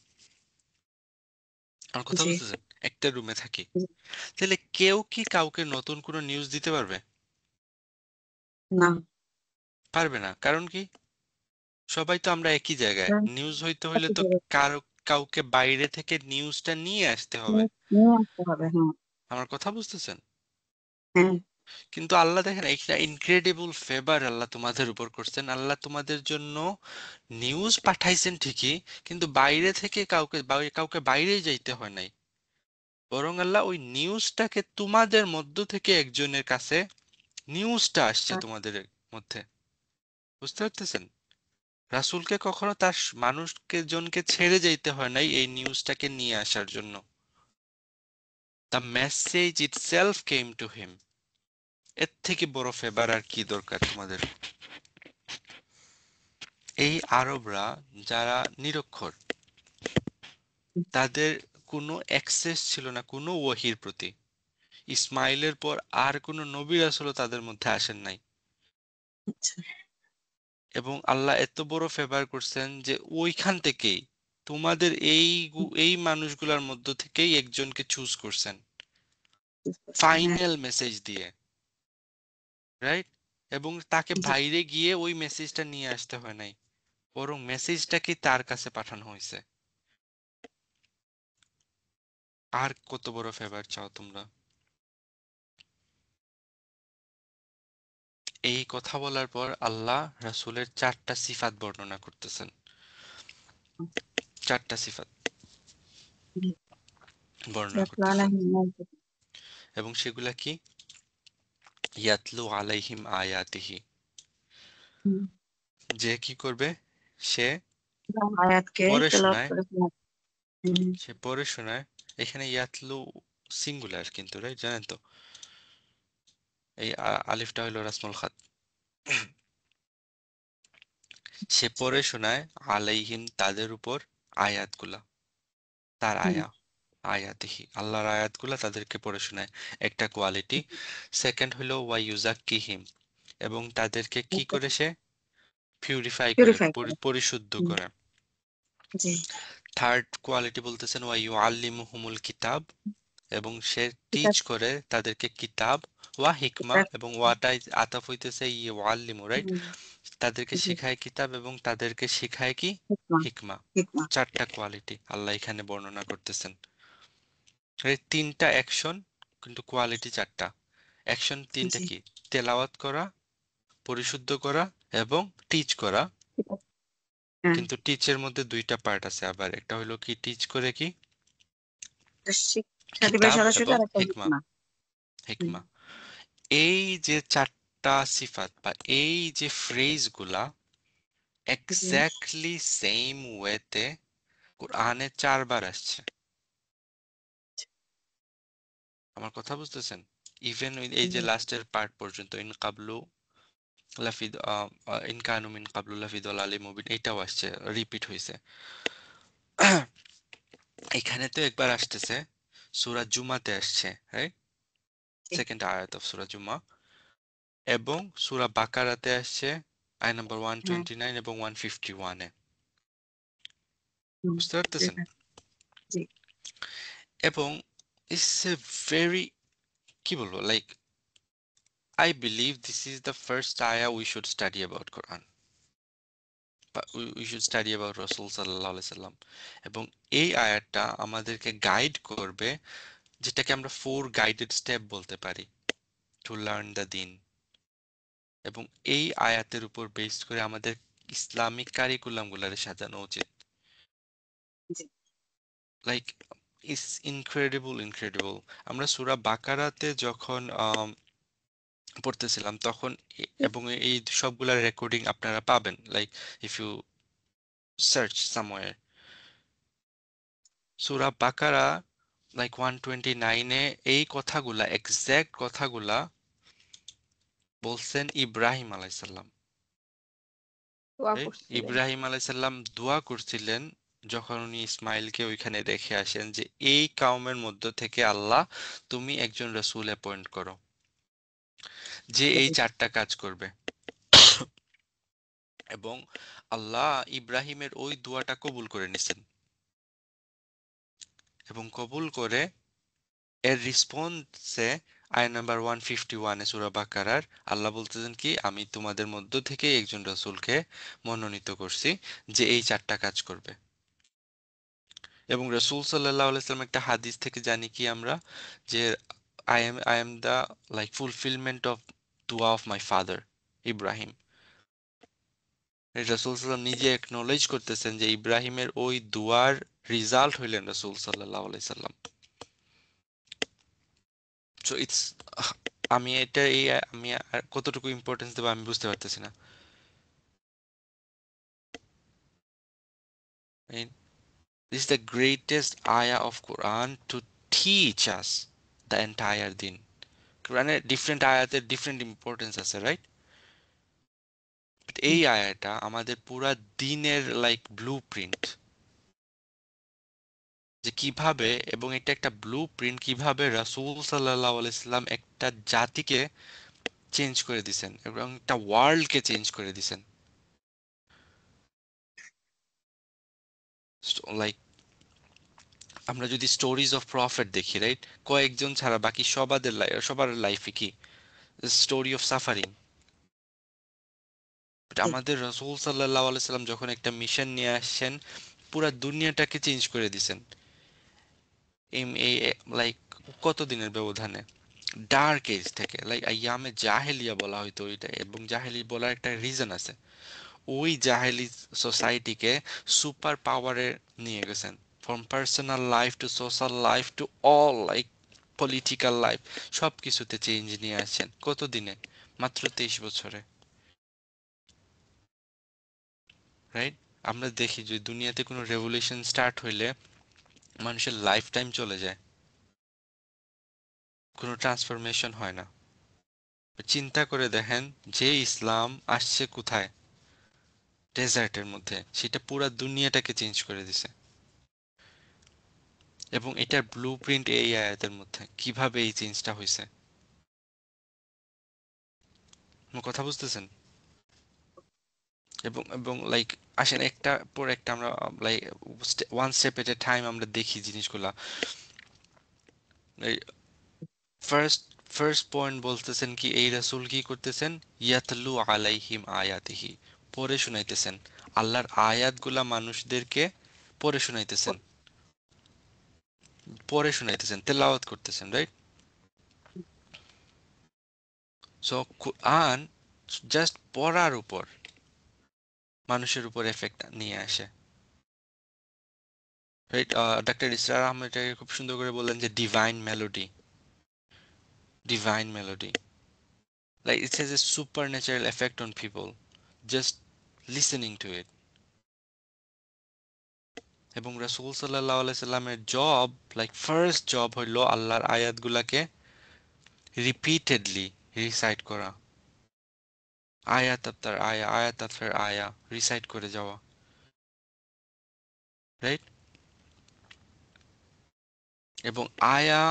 আমার কথা জি বুঝতেছেন, একটা রুমে থাকি, জি। তাহলে কেউ কি কাউকে নতুন কোনো নিউজ দিতে পারবে? না পারবে না। কারণ কি? সবাই তো আমরা একই জায়গায়। না, নিউজ হইতে হইলে তো একেবারে কাউকে বাইরে থেকে নিউজটা নিয়ে আসতে হবে। নিয়ে আসতে হবে। হ্যাঁ আমার কথা বুঝতেছেন? হ্যাঁ কিন্তু আল্লাহ দেখেন একটা ইনক্রেডিবল ফেভার আল্লাহ তোমাদের উপর করছেন। আল্লাহ তোমাদের জন্য নিউজ পাঠাইছেন ঠিকই, কিন্তু বাইরে থেকে কাউকে বাইরে যাইতে হয় নাই। বরং আল্লাহ ওই নিউজটাকে তোমাদের মধ্য থেকে একজনের কাছে নিউজটা আসছে তোমাদের মধ্যে। বুঝতে পারতেছেন? রাসূলকে কখনো তার মানুষকে জনকে ছেড়ে যাইতে হয় নাই এই নিউজটাকে নিয়ে আসার জন্য। The message itself came to him. এর থেকে বড় ফেভার আর কি দরকার তোমাদের? এই আরবরা যারা নিরক্ষর, তাদের কোনো অ্যাক্সেস ছিল না কোনো ওহীর প্রতি। ইসমাইলের পর আর কোনো নবী রাসূলও তাদের মধ্যে আসেন নাই। আচ্ছা এবং আল্লাহ এত বড় ফেভার করছেন যে ওইখান থেকেই তোমাদের এই মানুষগুলোর মধ্য থেকেই একজনকে চুজ করছেন বুঝতে পারছি। হ্যাঁ ফাইনাল মেসেজ দিয়ে, রাইট? এবং তাকে জি বাইরে গিয়ে ওই মেসেজটা নিয়ে আসতে হয় নাই, বরং মেসেজটাকে তার কাছে পাঠানো হয়েছে। আর কত বড় ফেভার চাও তোমরা? এই কথা বলার পর আল্লাহ রাসূলের চারটা সিফাত বর্ণনা করতেছেন। চারটা সিফাত জি। বর্ণনা করতেছেন, এবং সেগুলা কি? ইয়াতলু আলাইহিম আয়াতিহি, যে কি করবে? সে আয়াতকে পড়ে তেলাওয়াত শোনায়, করে শোনায়। হুম, সে পড়ে শোনায়। এখানে ইয়াতলু সিঙ্গুলার কিন্তু, রাইট? জানেন তো এই আলিফটা হলো রাসমুল খাত। সে পড়ে শোনায় আলাইহিম তাদের উপর আয়াতগুলা, তার হুম, আয়াতিহি আল্লাহর আয়াতগুলা তাদেরকে পড়ে শোনায়, একটা কোয়ালিটি। সেকেন্ড হলো ওয়া ইউজাক্কিহিম, এবং তাদেরকে কি করে সে পিউরিফাই করে, পিউরিফাই করে। পরিশুদ্ধ হুম, করে। জি থার্ড কোয়ালিটি বলতেছেন ওয়া ইউআল্লিমুহুমুল কিতাব, এবং সে ঠিক টিচ আছে। করে তাদেরকে কিতাব, ওয়া হিকমা, এটা এবং ওয়াটাই আতাফ হইতেছে ইউআল্লিমু, রাইট? হুম, তাদেরকে জি শিখায় কিতাব এবং তাদেরকে শিখায় কি? হিকমা হিকমা। হিকমা। চারটা কোয়ালিটি আল্লাহ এখানে বর্ণনা করতেছেন। এই তিনটা অ্যাকশন, কিন্তু কোয়ালিটি চারটা। অ্যাকশন তিনটা জি কি? তেলাওয়াত করা, পরিশুদ্ধ করা, এবং টিচ করা। ঠিক আছে। হ্যাঁ কিন্তু টিচের মধ্যে দুইটা পার্ট আছে আবার, একটা হলো কি টিচ করে কি? এটা শিক্ষা দিবে কিতাব সরাসরি, এবং আর একটা হিকমা। হিকমা। হুম, হিকমা, এই যে চারটা সিফাত বা এই যে ফ্রেজগুলা জি এক্স্যাক্টলি সেম ওয়েতে কোরআনে 4 বার আসছে। আমার কথা বুঝতেছেন? ইভেন এই যে জি লাস্টের পার্ট পর্যন্ত ইন কাবলু লাফিদ ইন কানু মিন কাবলু লাফিদ আলী মুবিন, এটাও আসছে, রিপিট হয়েছে। এখানে তো একবার আসতেছে, সূরা জুমাতে আসছে, রাইট? জি সেকেন্ড আয়াত অফ সূরা জুমা। এবং সূরা বাকারাতে আসছে আয়াত নাম্বার হ্যাঁ 129 এবং 151 এ। হুম, বুঝতে ঠিক পারতেছেন? আছে। জি এবং ইটস এ ভেরি, কি বলবো, like I believe this is the first ayah we should study about Quran. We should study about রাসূল সাল্লাল্লাহু আলাইহি সাল্লাম। এবং এই আয়াতটা আমাদেরকে গাইড করবে, যেটাকে আমরা 4 গাইডেড স্টেপ বলতে পারি টু লার্ন দ্য দ্বীন। এবং এই আয়াতের উপর বেস করে আমাদের ইসলামিক কারিকুলাম গুলারে সাজানো উচিত। জি। লাইক ইস ইনক্রেডিবল। আমরা সূরা বাকারাতে যখন পড়তেছিলাম তখন এবং এই সবগুলার রেকর্ডিং আপনারা পাবেন, like if you search somewhere সূরা বাকারা লাইক 129-এ এই কথাগুলা, এক্সাক্ট কথাগুলা বলছেন ইব্রাহিম আলাইসাল্লাম। দোয়া রাইট? করছিলেন। ইব্রাহিম আলাইসাল্লাম দোয়া করছিলেন যখন উনি ইসমাইলকে ওইখানে রেখে আসেন যে এই কাউমের মধ্য থেকে আল্লাহ তুমি একজন রাসূল অ্যাপয়েন্ট করো যে এই 4টা কাজ করবে। এবং আল্লাহ ইব্রাহিমের ওই দোয়াটা কবুল করে নিছেন এবং কবুল করে এর রেসপন্সে আয়াত নাম্বার 151 এ সূরা বাকারার আল্লাহ বলতেছেন কি, আমি তোমাদের মধ্য থেকে একজন রাসূলকে মনোনীত করছি যে এই 4টা কাজ করবে। এবং রাসূল সাল্লাল্লাহু আলাইহি ওয়াসাল্লাম একটা হাদিস থেকে জানি কি আমরা, যে I am the like fulfillment of dua of my father Ibrahim. রাসূল সাল্লাল্লাহু আলাইহি ওয়াসাল্লাম নিজে একনলেজ করতেছেন যে ইব্রাহিমের ওই দুয়ার রিজাল্ট হইলেন রাসূল সাল্লাল্লাহু আলাইহি ওয়াসাল্লাম। সো ইটস, আমি এটা এই আমি আর কতটুকু ইম্পর্টেন্স দেব আমি বুঝতে পারতেছি না। Right? This is the greatest ayah of Quran to teach us the entire din. কোরআনের ডিফারেন্ট আয়াতের ডিফারেন্ট ইম্পর্টেন্স আছে, রাইট? এই আয়াটা আমাদের পুরা দিনের লাইক ব্লু প্রিন্ট, যে কিভাবে, এবং এটা একটা ব্লু প্রিন্ট কিভাবে রাসূল সাল্লাল্লাহু আলাইহি সাল্লাম একটা জাতিকে চেঞ্জ করে দিছেন এবং একটা ওয়ার্ল্ডকে চেঞ্জ করে দিছেন। লাইক আমরা যদি স্টোরিজ অফ প্রফেট দেখি, রাইট, কয়েকজন ছাড়া বাকি সবার লাইফে কি স্টোরি অফ সাফারিং। আমাদের রাসূল সাল্লাল্লাহু আলাইহি সাল্লাম যখন একটা মিশন নিয়ে আসছেন পুরা দুনিয়াটাকে চেঞ্জ করে দিছেন এই লাইক কত দিনের ব্যবধানে, ডার্ক এজ থেকে, লাইক আইয়ামে জাহেলিয়া বলা হয়তো ওইটা, এবং জাহেলি বলার একটা রিজন আছে। ওই জাহেলি সোসাইটিকে সুপার পাওয়ারে নিয়ে গেছেন, from personal life to social life to all like political life, সব কিছুতে চেঞ্জ নিয়ে আসছেন কত দিনে, মাত্র 23 বছরে। রাইট? আমরা দেখি যে দুনিয়াতে কোনো রেভলিউশন স্টার্ট হইলে মানুষের লাইফ টাইম চলে যায়, কোনো ট্রান্সফরমেশন হয় না। চিন্তা করে দেখেন যে ইসলাম আসছে কোথায়, ডেজার্টের মধ্যে, সেটা পুরা দুনিয়াটাকে চেঞ্জ করে দিছে। এবং এটার ব্লু প্রিন্ট এই আয়াতের মধ্যে কিভাবে এই চেঞ্জটা হয়েছে। আমার কথা বুঝতেছেন? এবং এবং লাইক আসেন একটা পর একটা আমরা লাইক ওয়ান স্টেপ এট এ টাইম আমরা দেখি জিনিসগুলা। ফার্স্ট ফার্স্ট পয়েন্ট বলতেছেন কি, এই রাসূল কি করতেছেন, ইয়াতলু আলাইহিম আয়াতিহি, পড়ে শুনাইতেছেন আল্লাহর আয়াতগুলা মানুষদেরকে পড়ে শুনাইতেছেন, তেলাওয়াত করতেছেন, রাইট? সো কোরআন জাস্ট পড়ার উপর মানুষের উপর এফেক্ট নিয়ে আসে, রাইট? ডাক্তার ইসরার আহমেদ এটাকে খুব সুন্দর করে বললেন যে divine melody, like it has a supernatural effect on people just listening to it. এবং রাসূল সাল্লাল্লাহু আলাইহি সাল্লামের জব, লাইক ফার্স্ট জব হইল আল্লাহর আয়াতগুলাকে রিপিটেডলি রিসাইট করা, আয়াত আফটার আয়া রিসাইট করে যাওয়া, রাইট? এবং আয়া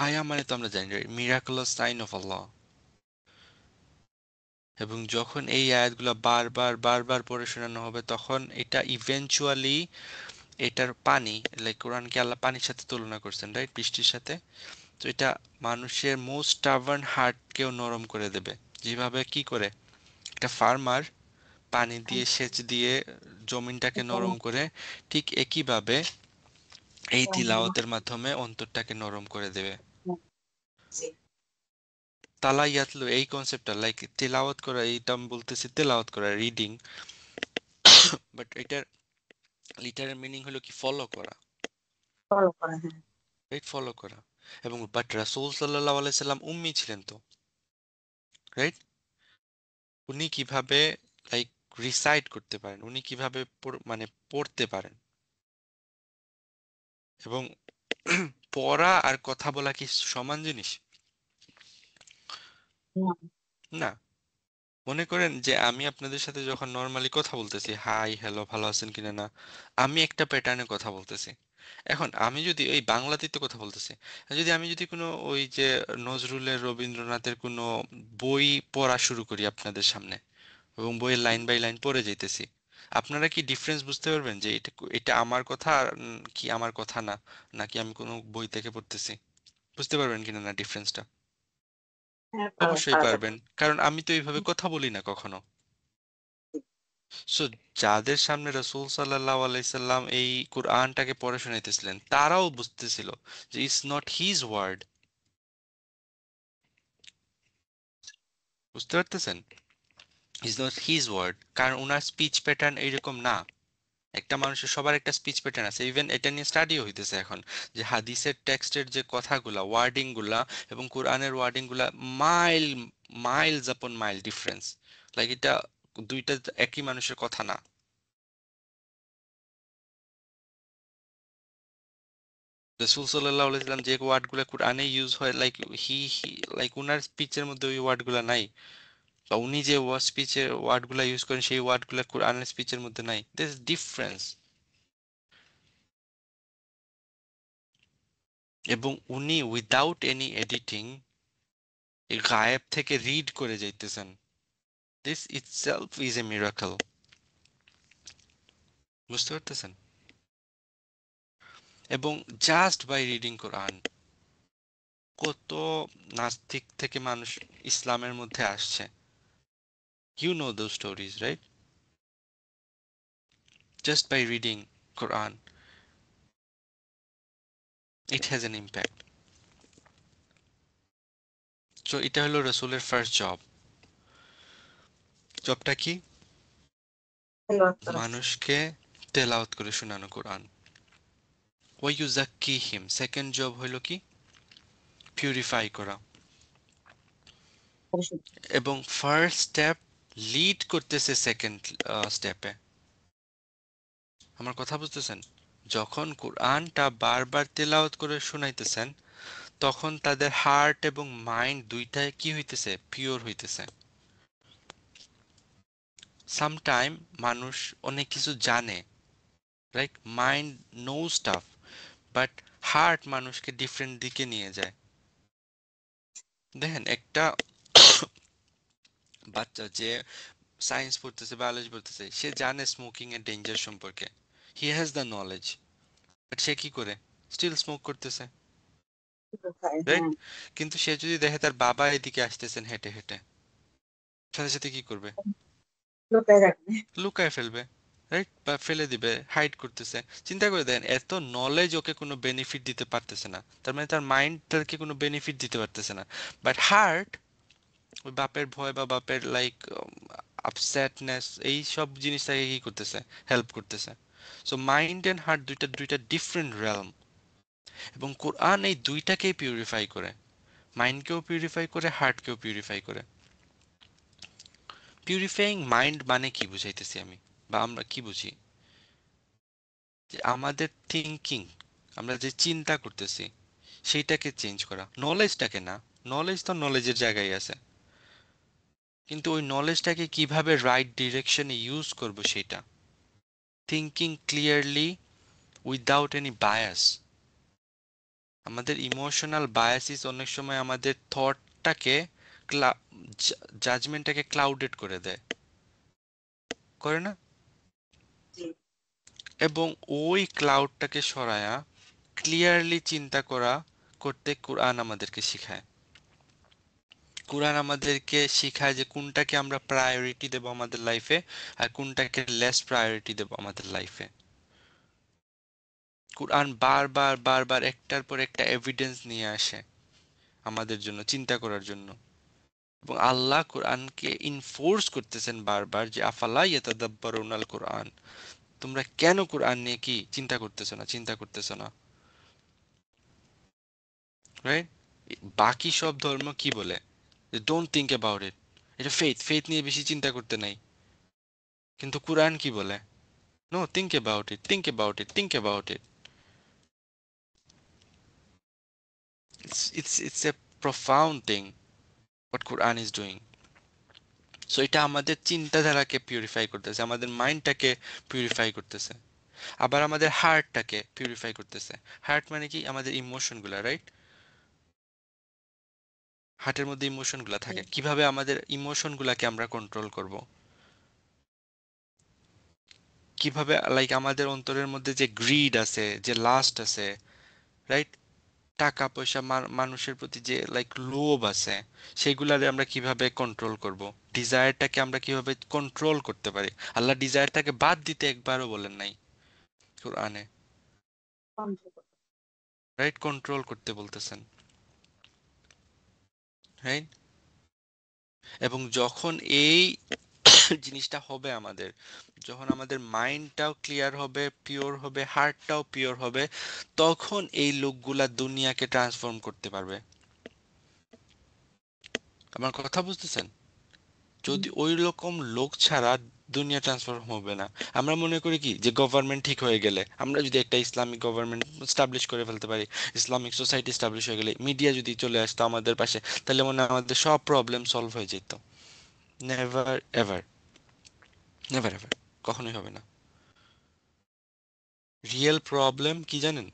আয়া মানে তো আমরা জানি মিরাকুলাস সাইন অফ আল্লাহ। এবং যখন এই আয়াতগুলো বারবার পড়ে শোনানো হবে তখন এটা ইভেনচুয়ালি এটার পানি, লাইক কোরআনকে আল্লাহ পানির সাথে তুলনা করছেন, রাইট, বৃষ্টির সাথে। তো এটা মানুষের মোস্ট স্টাবার্ন হার্টকেও নরম করে দেবে। যেভাবে কি করে একটা ফার্মার পানি দিয়ে সেচ দিয়ে জমিনটাকে নরম করে, ঠিক একইভাবে এই তিলাওয়াতের মাধ্যমে অন্তরটাকে নরম করে দেবে। তালা ইয়াতলু এই কনসেপ্টটা লাইক তেলাওয়াত করা, এইটা আমি বলতেছি তেলাওয়াত করা, রিডিং, বাট এটার লিটারের মিনিং হলো কি ফলো করা, ফলো করা, হ্যাঁ। রাইট, ফলো করা। এবং বাট রাসূল সাল্লাল্লাহু আলাইহি সাল্লাম উম্মি ছিলেন তো, রাইট? উনি কিভাবে লাইক রিসাইট করতে পারেন, উনি কিভাবে মানে পড়তে পারেন, এবং পড়া আর কথা বলা কি সমান জিনিস? না, না। মনে করেন যে আমি আপনাদের সাথে যখন নর্মালি কথা বলতেছি, হাই হ্যালো ভালো আছেন কিনা, না, আমি একটা প্যাটার্নে কথা বলতেছি। এখন আমি যদি ওই বাংলাতেই তো কথা বলতেছি, যদি আমি যদি কোনো ওই যে নজরুলের রবীন্দ্রনাথের কোনো বই পড়া শুরু করি আপনাদের সামনে, এবং বইয়ের লাইন বাই লাইন পড়ে যাইতেছি, আপনারা কি ডিফারেন্স বুঝতে পারবেন যে এটা এটা আমার কথা আর কি আমার কথা না, নাকি আমি কোনো বই থেকে পড়তেছি? বুঝতে পারবেন কিনা না ডিফারেন্সটা? হ্যাঁ, অবশ্যই পারা যাবে। পারবেন, কারণ আমি তো এইভাবে কথা বলি না কখনো। সো যাদের সামনে রাসূল সাল্লাল্লাহু আলাইহি সাল্লাম এই কুরআনটাকে পড়ে শোনাইতেছিলেন, তারাও বুঝতেছিল যে ইটস নট হিজ ওয়ার্ড। বুঝতে পারতেছেন? ইটস নট হিজ ওয়ার্ড, কারণ ওনার স্পিচ প্যাটার্ন এইরকম না। একটা মানুষের সবার একটা স্পিচ প্যাটার্ন আছে, ইভেন এটা নিয়ে স্টাডিও হইতেছে এখন, যে হাদিসের টেক্সটের যে কথাগুলা, ওয়ার্ডিং গুলা এবং কোরআনের ওয়ার্ডিং গুলা মাইল মাইলস আপন মাইল ডিফারেন্স। লাইক এটা দুইটা একই মানুষের কথা না। রাসূল সাল্লাল্লাহু আলাইহি সাল্লাম যে ওয়ার্ডগুলো কোরআনে ইউজ হয়, লাইক হি লাইক উনার স্পিচের মধ্যে ওই ওয়ার্ডগুলো নাই, বা উনি যে স্পিচের ওয়ার্ডগুলো ইউজ করেন সেই ওয়ার্ডগুলো কোরআনের স্পিচের মধ্যে নাই। This difference. এবং উনি উইদাউট এনি এডিটিং এই গায়েব থেকে রিড করে যাইতেছেন। This itself is a miracle. বুঝতে পারতেছেন? এবং জাস্ট বাই রিডিং কোরআন কত নাস্তিক থেকে মানুষ ইসলামের মধ্যে আসছে। You know those stories, right? Just by reading Quran it has an impact. So এটা হলো রসুলের ফার্স্ট জব। জবটা কি? তেলাওয়াত করা। মানুষকে তেলাওয়াত করে শোনানো কোরআন। ওয়াইউজাক্কিহিম, সেকেন্ড জব হলো কি? পিউরিফাই করা। পরিশুদ্ধ। এবং ফার্স্ট স্টেপ লিড করতেছে সেকেন্ড স্টেপে। আমার কথা বুঝতেছেন? যখন কোরআনটা বারবার তেলাওয়াত করে শোনাইতেছেন, তখন তাদের হার্ট এবং মাইন্ড দুইটাই কি হইতেছে? পিওর হইতেছে। সামটাইম মানুষ অনেক কিছু জানে, right, mind know stuff, but heart মানুষকে ডিফারেন্ট দিকে নিয়ে যায়। দেখেন একটা বাচ্চা যে সায়েন্স পড়তেছে, বায়োলজি পড়তেছে, সে জানে স্মোকিং এর ডেঞ্জার সম্পর্কে, he has the knowledge, but সে কি করে? স্টিল স্মোক করতেছে, খায়, রাইট? হ্যাঁ। কিন্তু সে যদি দেখে তার বাবা এদিকে আসতেছেন হেঁটে হেঁটে, সাথে সাথে কি করবে? লুকায় রাখবে। লুকায় ফেলবে, রাইট, বা ফেলে দিবে, হাইড করতেছে। চিন্তা করে দেখেন, এত নলেজ ওকে কোনো বেনিফিট দিতে পারতেছে না, তার মানে তার মাইন্ড তাকে কোনো বেনিফিট দিতে পারতেছে না, বাট হার্ট ওই বাপের ভয় বা বাপের লাইক আপসেটনেস এই সব জিনিস তাকে কি করতেছে? হেল্প করতেছে। সো মাইন্ড এন্ড হার্ট দুইটা দুইটা ডিফারেন্ট রেলম, এবং কোরআন এই দুইটাকেই পিউরিফাই করে, মাইন্ডকেও পিউরিফাই করে, হার্টকেও পিউরিফাই করে। পিউরিফাইং মাইন্ড মানে কি বুঝাইতেছি আমি, বা আমরা কি বুঝি? যে আমাদের থিঙ্কিং, আমরা যে চিন্তা করতেছি সেইটাকে চেঞ্জ করা, নলেজটাকে না। নলেজ তো নলেজের জায়গায় আছে, কিন্তু ওই নলেজটাকে কিভাবে রাইট ডিরেকশনে ইউজ করব সেটা। Thinking clearly without any bias. আমাদের ইমোশনাল বায়াসিস অনেক সময় আমাদের থটটাকে, জাজমেন্টটাকে ক্লাউডেড করে দেয়, করে না? জি। এবং ওই ক্লাউডটাকে সরায়া ক্লিয়ারলি চিন্তা করতে কোরআন আমাদেরকে শিখায়। কোরআন আমাদেরকে শেখায় যে কোনটাকে আমরা প্রায়োরিটি দেব আমাদের লাইফে আর কোনটাকে লেস প্রায়োরিটি দেব আমাদের লাইফে। কোরআন বারবার বারবার একটার পর একটা এভিডেন্স নিয়ে আসে আমাদের জন্য চিন্তা করার জন্য, এবং আল্লাহ কোরআনকে ইনফোর্স করতেছেন বারবার যে আফালা ইয়াতাদাব্বারুনাল কোরআন, তোমরা কেন কোরআন নিয়ে কি চিন্তা করতেছো না, রাইট? বাকি সব ধর্ম কি বলে? ডোন্ট থিঙ্ক অ্যাবাউট ইট, এটা ফেথ নিয়ে বেশি চিন্তা করতে নাই। কিন্তু কোরআন কি বলে? No, think about it, think about it, think about it. It's a profound thing what Quran is doing. So এটা আমাদের চিন্তাধারাকে পিউরিফাই করতেছে, আমাদের মাইন্ডটাকে পিউরিফাই করতেছে, আবার আমাদের হার্টটাকে পিউরিফাই করতেছে। হার্ট মানে কি? আমাদের ইমোশনগুলা, রাইট? হার্টের মধ্যে ইমোশনগুলা থাকে, কিভাবে আমাদের ইমোশনগুলাকে আমরা কন্ট্রোল করব, কিভাবে লাইক আমাদের অন্তরের মধ্যে যে গ্রিড আছে, যে লাস্ট আছে, রাইট? টাকা পয়সা মানুষের প্রতি যে লাইক লোভ আছে, সেগুলারে আমরা কিভাবে কন্ট্রোল করব, ডিজায়ারটাকে আমরা কিভাবে কন্ট্রোল করতে পারি। আল্লাহ ডিজায়ারটাকে বাদ দিতে একবারও বলেন নাই কোরআনে, রাইট? কন্ট্রোল করতে বলতেছেন, রাইট? এবং যখন এই জিনিসটা হবে আমাদের, যখন আমাদের মাইন্ডটাও ক্লিয়ার হবে, পিওর হবে, হার্টটাও পিওর হবে, তখন এই লোকগুলা দুনিয়াকে ট্রান্সফর্ম করতে পারবে। আমার কথা বুঝতেছেন? যদি ওই রকম লোক ছাড়া দুনিয়া ট্রান্সফর্ম হবে না। আমরা মনে করি কি যে গভর্নমেন্ট ঠিক হয়ে গেলে, আমরা যদি একটা ইসলামিক গভর্নমেন্ট স্টাবলিশ করে ফেলতে পারি, ইসলামিক সোসাইটি স্টাবলিশ হয়ে গেলে, মিডিয়া যদি চলে আসতো আমাদের পাশে, তাহলে মনে হয় আমাদের সব প্রবলেম সলভ হয়ে যেত। নেভার এভার, নেভার এভার, কখনোই হবে না। রিয়েল প্রবলেম কি জানেন?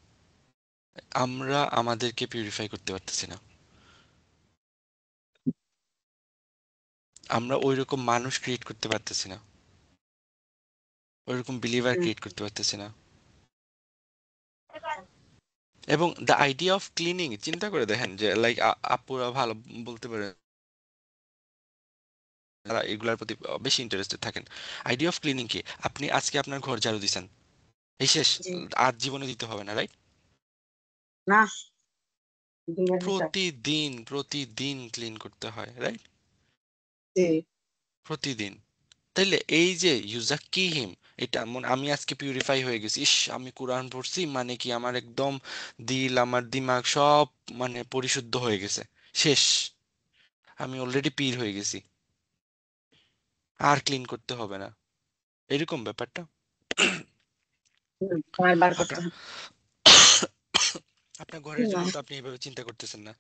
আমরা আমাদেরকে পিউরিফাই করতে পারতেছি না, আমরা ওইরকম মানুষ ক্রিয়েট করতে পারতেছি না, ওইরকম বিলিভার ক্রিয়েট করতে পারতেছি না। এবং দ্য আইডিয়া অফ ক্লিনিং, চিন্তা করে দেখেন যে লাইক আপুরা ভালো বলতে পারে, তারা এগুলার প্রতি বেশি ইন্টারেস্টেড থাকেন। আইডিয়া অফ ক্লিনিং কি? আপনি আজকে আপনার ঘর ঝাড়ু দিছেন, এই শেষ, জি আর জীবনে দিতে হবে না, রাইট? না দিনের ভিতর প্রতিদিন প্রতিদিন ক্লিন করতে হয়, রাইট? জি প্রতিদিন। তাইলে এই যে ইউজাক্কিহিম, এটা আমি আজকে পিউরিফাই হয়ে গেছি, ইস আমি কোরআন পড়ছি মানে কি আমার একদম দিল, আমার দিমাগ সব মানে পরিশুদ্ধ হয়ে গেছে, শেষ, আমি অলরেডি পির হয়ে গেছি, আর ক্লিন করতে হবে না, এরকম ব্যাপারটা। বারবার করতে আপনার হবে আপনার ঘরের না জন্য তো আপনি এভাবে চিন্তা করতেছেন না।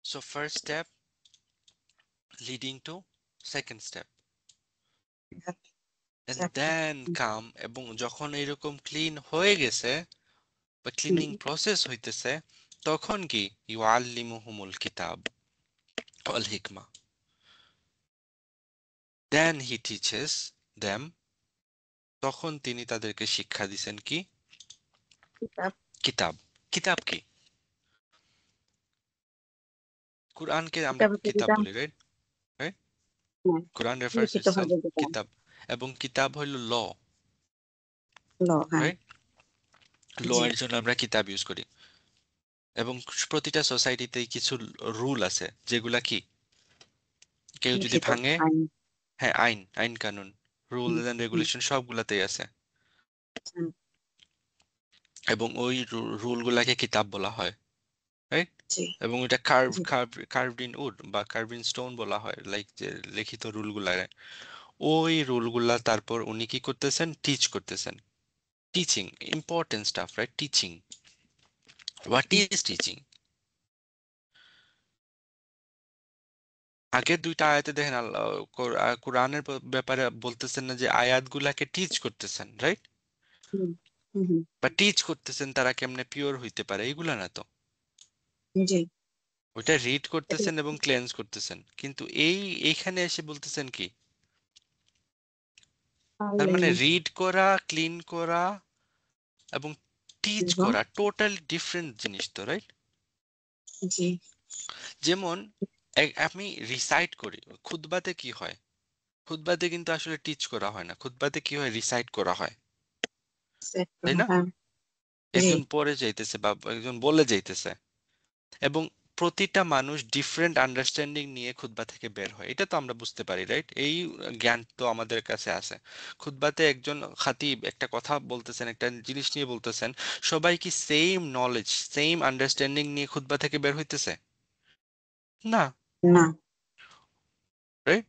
So first step leading to second step, and আচ্ছা দেন কাম, এবং যখন এরকম ক্লিন হয়ে গেছে বা ক্লিনিং প্রসেস হইতেছে, তখন কি ইউআল্লিমুহুমুল কিতাব ওয়াল হিকমা, দেন হি টিচেস দেম, তখন তিনি তাদেরকে শিক্ষা দিছেন কি? কিতাব। কিতাব কি? কোরআনকে আমরা কিতাবে তো কিতাব দিতাম বলি, রাইট? রাইট, হ্যাঁ কোরআন রেফার্স লিখিত ইটসেলফ ভাবে দিতাম কিতাব, এবং কিতাব হইল ল, হ্যাঁ রাইট? ল জি এর জন্য আমরা কিতাব ইউজ করি, এবং প্রতিটা সোসাইটিতেই কিছু রুল আছে যেগুলা কি কেউ যদি লিখিত ভাঙে, আইন হ্যাঁ, আইন আইন কানুন, rule hmm, and hmm, regulation সবগুলাতেই আছে, হুম, এবং ওই রুলগুলাকে কিতাব বলা হয়, রাইট? জি এবং এটা জি কার্ভড ইন উড বা কার্ভড ইন স্টোন বলা হয়, লাইক যে লিখিত রুলগুলা, ওই রুলগুলা তারপর উনি কি করতেছেন? টিচ করতেছেন। Teaching, important staff, right? Teaching, what hmm, is teaching? আগের দুইটা আয়াতে দেখেন আল্লাহ কোরআনের ব্যাপারে বলতেছেন না যে আয়াতগুলাকে টিচ করতেছেন, রাইট? হুম, হুম, বা টিচ করতেছেন তারা কেমনে পিওর হইতে পারে, এগুলা না তো। জি ওইটা রিড এটা করতেছেন এবং ক্লেন্স করতেছেন, কিন্তু এইখানে এসে বলতেছেন কি? তার মানে পারলেন রিড করা, ক্লিন করা এবং টিচ এবং করা টোটালি ডিফারেন্ট জিনিস তো, রাইট? জি যেমন আমি রিসাইট করি, খুতবাতে কি হয়? খুতবাতে কিন্তু আসলে টিচ করা হয় না, খুতবাতে কি হয়, রিসাইট করা হয়, সেট তাই করা, না? হ্যাঁ জি একজন পড়ে যাইতেছে বা একজন বলে যাইতেছে, এবং প্রতিটা মানুষ ডিফারেন্ট আন্ডারস্ট্যান্ডিং নিয়ে খুতবা থেকে বের হয়, এটা তো আমরা বুঝতে পারি, রাইট? এই জ্ঞান তো আমাদের কাছে আছে। খুতবাতে একজন খাতিব একটা কথা বলতেছেন, একটা জিনিস নিয়ে বলতেছেন, সবাই কি সেম নলেজ, সেম আন্ডারস্ট্যান্ডিং নিয়ে খুতবা থেকে বের হইতেছে? না, না রাইট?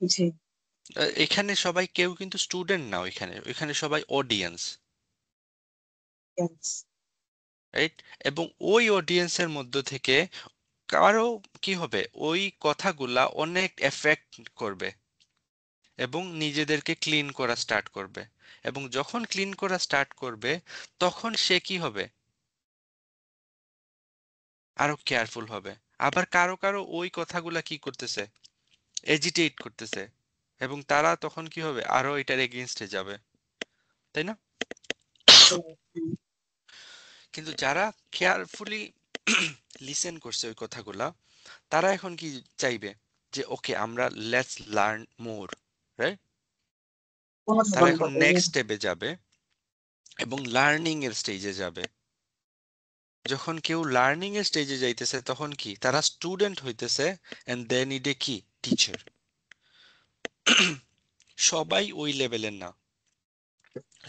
জি এখানে সবাই কেউ কিন্তু স্টুডেন্ট না, ওইখানে ওইখানে সবাই অডিয়েন্স, yes, রাইট? এবং ওই অডিয়েন্সের মধ্য থেকে কারো কি হবে, ওই কথাগুলা অনেক এফেক্ট করবে এবং নিজেদেরকে ক্লিন করা স্টার্ট করবে, এবং যখন ক্লিন করা স্টার্ট করবে তখন সে কি হবে, আরো কেয়ারফুল হবে। আবার কারো কারো ওই কথাগুলা কি করতেছে, এজিটেট করতেছে, এবং তারা তখন কি হবে, আরো এটার এগেইনস্টে যাবে, তাই না? হুম, কিন্তু যারা কেয়ারফুলি লিসেন করছে ওই কথাগুলা, তারা এখন কি চাইবে, যে ওকে আমরা লেটস লার্ন মোর, রাইট? তারা অনুধাবন এখন করবে নেক্সট স্টেপে যাবে এবং লার্নিং এর স্টেজে যাবে। যখন কেউ লার্নিং এর স্টেজে যাইতেছে তখন কি তারা স্টুডেন্ট হইতেছে, এন্ড দে নিড এ কি টিচার। সবাই ওই লেভেলের না,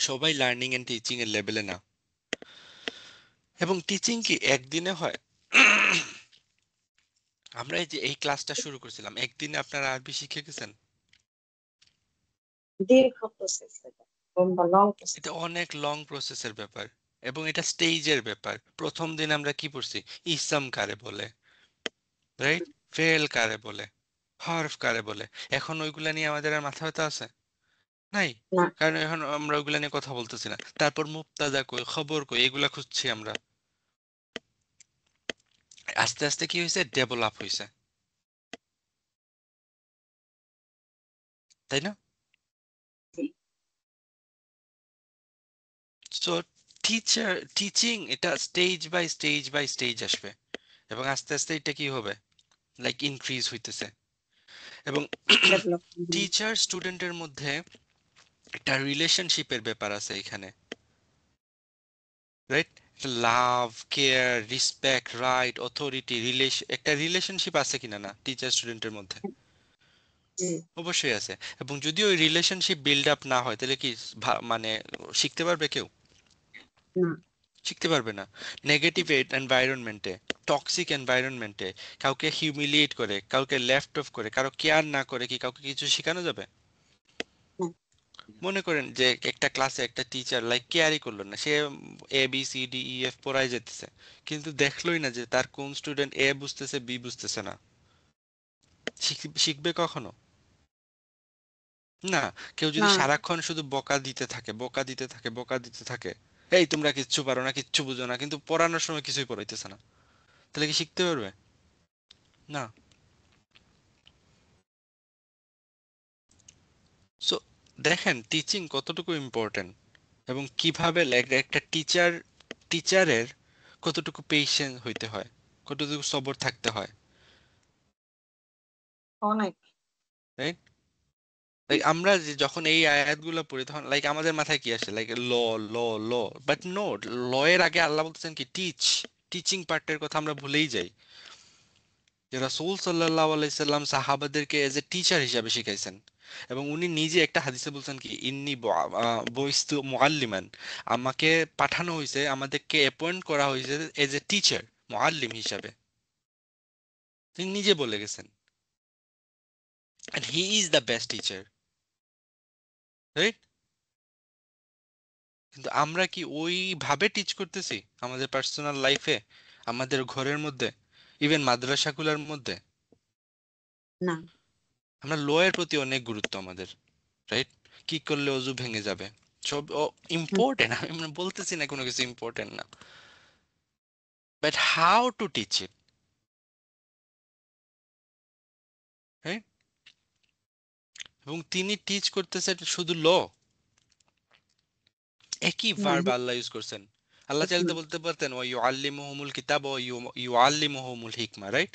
সবাই লার্নিং এন্ড টিচিং এর লেভেলে না। এবং টিচিং কি একদিনে হয়? আমরা এই যে এই ক্লাসটা শুরু করছিলাম, একদিনে আপনারা আরবি শিখে গেছেন? দীর্ঘ প্রসেস, লম্বা লং প্রসেস। এটা অনেক লং প্রসেসের ব্যাপার, এবং এটা স্টেজের ব্যাপার। প্রথম দিন আমরা কি পড়ছি, ইসম কারে বলে, রাইট? ফেল কারে বলে, হরফ কারে বলে। এখন ওইগুলা নিয়ে আমাদের আর মাথা ব্যথা আছে? নাই। না কারণ এখন আমরা ওইগুলা নিয়ে কথা বলতেছি না। তারপর মুবতাদা কই, খবর কই, এগুলা খুঁজছি আমরা। আস্তে আস্তে কি হয়েছে, ডেভেলপ হয়েছে, তাই না? জি সো টিচিং এটা stage by stage by stage আসবে, এবং আস্তে আস্তে এটা কি হবে, লাইক ইনক্রিজ হইতেছে। এবং ডেভেলপমেন্ট। টিচার স্টুডেন্টের মধ্যে একটা রিলেশনশিপের ব্যাপার আছে এখানে, রাইট? লাভ, কেয়ার, রেসপেক্ট, রাইট, অথরিটি, একটা রিলেশনশিপ আছে কিনা না টিচার স্টুডেন্টের মধ্যে? জি অবশ্যই আছে। এবং যদি ওই রিলেশনশিপ বিল্ড আপ না হয় তাহলে কি মানে শিখতে পারবে কেউ? না শিখতে পারবে না। নেগেটিভ এনভায়রনমেন্টে, টক্সিক এনভায়রনমেন্টে কাউকে হিউমিলিয়েট করে, কাউকে লেফট অফ করে, কারো কেয়ার না করে কি কাউকে কিছু শেখানো যাবে? না মনে করেন যে একটা ক্লাসে একটা টিচার লাইক কেয়ারই করলো না, সে ABCDEF পড়াই যেতেছে, কিন্তু দেখলোই না যে তার কোন স্টুডেন্ট এ বুঝতেছে, বি বুঝতেছে না। শিখবে কখনো? না। কেউ যদি না সারাক্ষণ শুধু বকা দিতে থাকে, বকা দিতে থাকে, বকা দিতে থাকে, এই তোমরা কিচ্ছু পারো না, কিচ্ছু বুঝো না, কিন্তু পড়ানোর সময় কিছুই পড়াইতেছে না, তাহলে কি শিখতে পারবে? না। সো দেখেন টিচিং কতটুকু ইম্পর্টেন্ট, এবং কিভাবে একটা টিচারের কতটুকু পেশেন্স হইতে হয়, কতটুকু সবর থাকতে হয়, অনেক রাইট? লাইক আমরা যখন এই আয়াতগুলো পড়ি তখন লাইক আমাদের মাথায় কি আসে, like law, law, law. But no, law এর আগে আল্লাহ বলতেছেন কি টিচিং পার্টের কথা আমরা ভুলেই যাই, যে রাসূল সাল্লাল্লাহু আলাইহি সাল্লাম সাহাবাদেরকে এজ এ টিচার হিসাবে শিখাইছেন। এবং উনি নিজে একটা হাদিসে বলছেন কি, ইন্নি বইস্তু মুআল্লিমান, আমাকে পাঠানো হয়েছে, আমাদেরকে অ্যাপয়েন্ট করা হয়েছে এজ এ টিচার, মুআল্লিম হিসাবে। তিনি নিজে বলে গেছেন, and he is the best teacher, right? কিন্তু আমরা কি ওইভাবে টিচ করতেছি আমাদের পার্সোনাল লাইফে, আমাদের ঘরের মধ্যে, ইভেন মাদ্রাসাগুলোর মধ্যে? না আমরা ল এর প্রতি অনেক গুরুত্ব আমাদের, রাইট? কি করলে অজু ভেঙে যাবে, সব হুম, ইম্পর্টেন্ট, আমি বলতেছি না কোনো কিছু ইম্পর্টেন্ট না, but how to teach it, right? এবং তিনি টিচ করতেছেন শুধু ল, একই না ভার্ব আল্লাহ ইউজ করছেন। আল্লাহ চাইলে তো বলতে পারতেন ওয়া ইউআল্লিমুহুমুল কিতাব ওয়া ইউআল্লিমুহুমুল হিকমা, রাইট?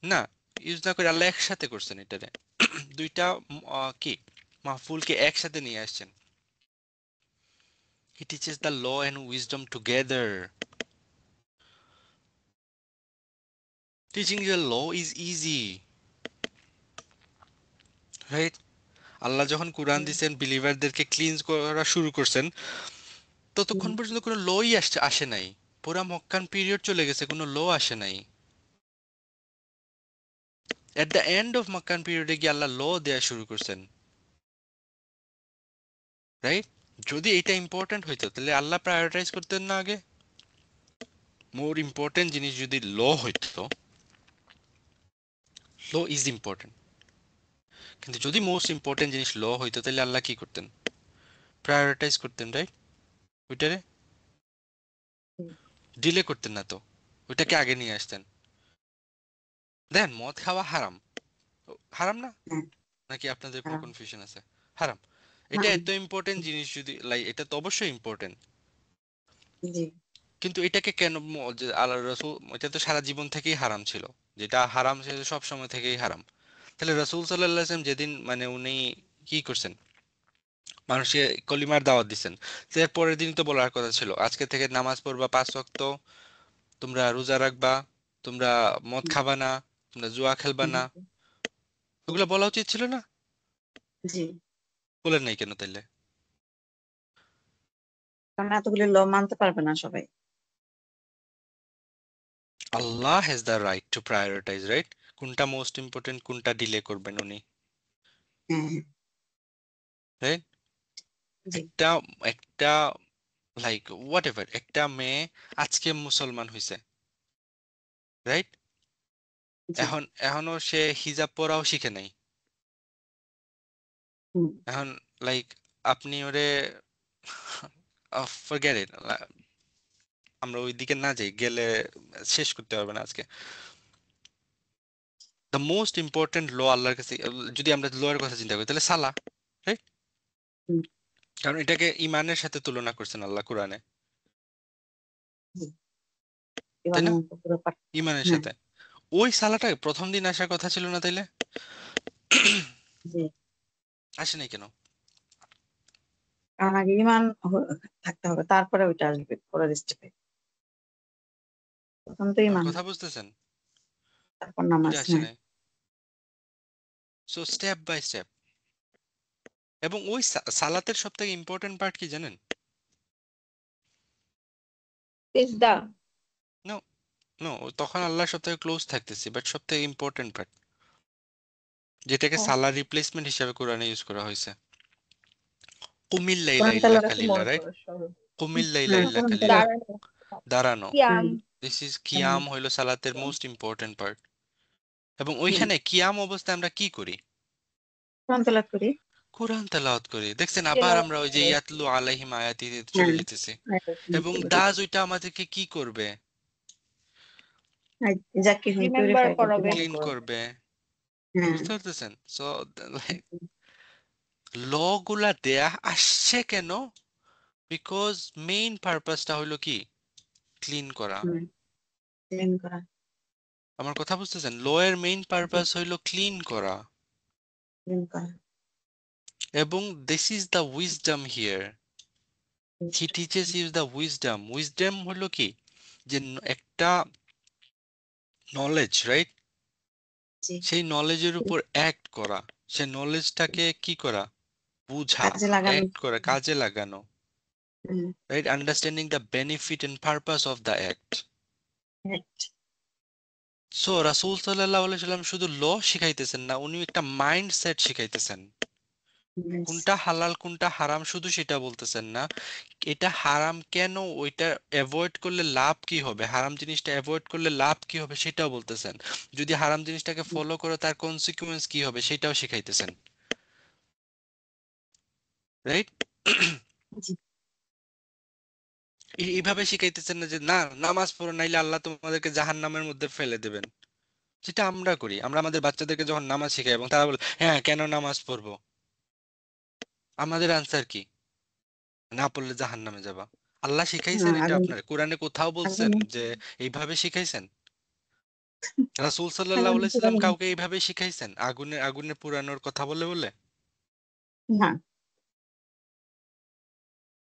না, ইউজ না করে আল্লাহ একসাথে করছেন এটারে। দুইটা কি মাহফুলকে একসাথে নিয়ে আসছেন। He teaches the law and wisdom together. Teaching the law is easy, right? আল্লাহ যখন কোরআন দিছেন, বিলিভারদেরকে ক্লিনজ করা শুরু করছেন, ততক্ষণ পর্যন্ত কোনো লই আসে নাই। পুরা মক্কান পিরিয়ড চলে গেছে, কোনো ল আসে নাই। এট দ্য এন্ড অফ মক্কান পিরিয়ডে গিয়ে আল্লাহ ল দেয়া শুরু করছেন, রাইট? যদি এটা ইম্পর্টেন্ট হইতো তাহলে আল্লাহ প্রায়োরিটাইজ করতেন না আগে? মোর ইম্পর্টেন্ট জিনিস যদি ল হইতো, ল ইজ ইম্পর্টেন্ট, কিন্তু যদি মোস্ট ইম্পর্টেন্ট জিনিস ল হইতো তাহলে আল্লাহ কি করতেন? প্রায়োরিটাইজ করতেন, রাইট? ওইটারে ডিলে করতেন না তো, ওইটাকে আগে নিয়ে আসতেন। দেন মদ খাওয়া হারাম, হারাম না? নাকি আপনাদের কোনো কনফিউশন আছে? হারাম। এটা এত ইম্পর্টেন্ট জিনিস, যদি এটা তো অবশ্যই ইম্পর্টেন্ট, জি কিন্তু এটাকে কেন যে আল্লাহ রাসূল, এটা তো সারা জীবন থেকেই হারাম ছিল, যেটা হারাম সেটা সব সময় থেকেই হারাম। তাহলে রাসূল সাল্লাল্লাহু আলাইহি ওয়াসাল্লাম যেদিন মানে উনি কি করছেন, মানুষকে কলিমার দাওয়াত দিচ্ছেন, এর পরের দিন তো বলার কথা ছিল আজকে থেকে নামাজ পড়বা 5 ওয়াক্ত, তোমরা রোজা রাখবা, তোমরা মদ খাবা না, তোমরা জুয়া খেলবা না, ওগুলো বলা উচিত ছিল না? জি বলেন নাই কেন তাইলে? কারণ এতগুলি ল মানতে পারবে না সবাই। Allah has the right to prioritise, right? কোনটা মোস্ট ইম্পর্টেন্ট, কোনটা ডিলে করবেন উনি, হ্যাঁ রাইট? জি একটা একটা লাইক হোয়াট এভার, একটা মেয়ে আজকে মুসলমান হয়েছে, রাইট? জি এখনো সে হিজাব পরাও শিখে নাই। হুম এখন লাইক আপনি ওরে ফরগেট ইট, আমরা ওই দিকে না যাই, গেলে শেষ করতে পারবে না আজকে। দ্য মোস্ট ইম্পর্টেন্ট ল আল্লাহর কাছে, যদি আমরা ল এর কথা চিন্তা করি তাহলে সালা, রাইট? হুম, কারণ এটাকে ইমানের সাথে তুলনা করছেন আল্লাহ কোরআনে, জি তাই এবার না? পুরো ইমানের হ্যাঁ সাথে ওই সালাটা প্রথম দিন আসার কথা ছিল না তাইলে? জি আসে নাই কেন? কারণ আগে ইমান থাকতে হবে, তারপরে ওইটা আসবে পরের স্টেপে। প্রথম তো আমার ইমান, কথা বুঝতেছেন? তারপর নামাজ। ওইটা আসে হ্যাঁ নাই, সো স্টেপ বাই স্টেপ। এবং ওই সালাতের সব থেকে ইম্পর্টেন্ট পার্ট কি জানেন? সিজদা। নো, নো, তখন আল্লাহ সব থেকে ক্লোজ থাকতেছি, বাট সব থেকে ইম্পর্টেন্ট পার্ট, যেটাকে ও, সালার রিপ্লেসমেন্ট হিসেবে কোরআনে ইউজ করা হয়েছে, কুমিল লাইলা কোরআন ইল্লা তেলাওয়াত। কালিলা, রাইট? কুমিল লাইলা হ্যাঁ ইল্লা কোরআন কালিলা, তেলাওয়াত। দাঁড়ানো, দাঁড়ানো। কিয়াম। দিস ইজ কিয়াম, হইলো সালাতের মোস্ট ইম্পর্টেন্ট পার্ট। এবং ওইখানে কিয়াম অবস্থায় আমরা কি করি? কোরআন তেলাওয়াত করি। কোরআন তেলাওয়াত করি। দেখছেন, আবার তেলাওয়াত আমরা ওই যে করে। ইয়াতলু আলাইহিম আয়াতি চলে হ্যাঁ যেতেছি। আয়াতুল এবং কুরসি। দাজ ওইটা আমাদেরকে কি করবে? যাকে হুম রিমেম্বার পিউরিফাই করতে করাবে। মনে ক্লিন করো। করবে। হ্যাঁ বুঝতে পারতেছেন? সো ল গুলা দেয়া আসছে কেন? বিকজ মেইন পারপাসটা হলো কি? ক্লিন করা। ক্লিন করা। আমার কথা বুঝতেছেন? ল এর মেইন পারপাস হইলো ক্লিন করা। ক্লিন করা। এবং this is the wisdom here. He teaches you the wisdom. Wisdom হলো কি? যে একটা নলেজ, রাইট? জি সেই নলেজের উপর অ্যাক্ট করা, সেই নলেজটাকে কি করা? বুঝা, কাজে লাগানো। অ্যাক্ট করা, কাজে লাগানো, hmm, right? Understanding the benefit and purpose of the act. right, so রাসূল সাল্লাল্লাহু আলাইহি সাল্লাম শুধু ল শিখাইতেছেন না, উনি একটা মাইন্ডসেট শিখাইতেছেন। yes, কোনটা হালাল কোনটা হারাম শুধু সেটা বলতেছেন না, এটা হারাম কেন, ওইটা অ্যাভয়েড করলে লাভ কি হবে, হারাম জিনিসটা অ্যাভয়েড করলে লাভ কি হবে সেটাও বলতেছেন। যদি হারাম জিনিসটাকে ফলো করো তার কনসিকুয়েন্স কি হবে সেটাও শিখাইতেছেন, রাইট? জি, এইভাবে শিখাইতেছেন না যে না নামাজ পড়ো নাইলে আল্লাহ তোমাদেরকে জাহান্নামের মধ্যে ফেলে দেবেন, যেটা আমরা করি। আমরা আমাদের বাচ্চাদেরকে যখন নামাজ শিখাই এবং তারা বলে হ্যাঁ কেন নামাজ পড়বো, আমাদের আনসার কি? না পড়লে জাহান্নামে যাবা। আল্লাহ না শিখাইছেন এটা আগুন আপনার? কোরআনে কোথাও বলছেন আগুন যে এইভাবে শিখাইছেন? রাসূল সাল্লাল্লাহু আগুন আলাইহি সাল্লাম পুরানো কাউকে এইভাবে শিখাইছেন? আগুনে আগুনে পুরানোর কথা বলে বলে? না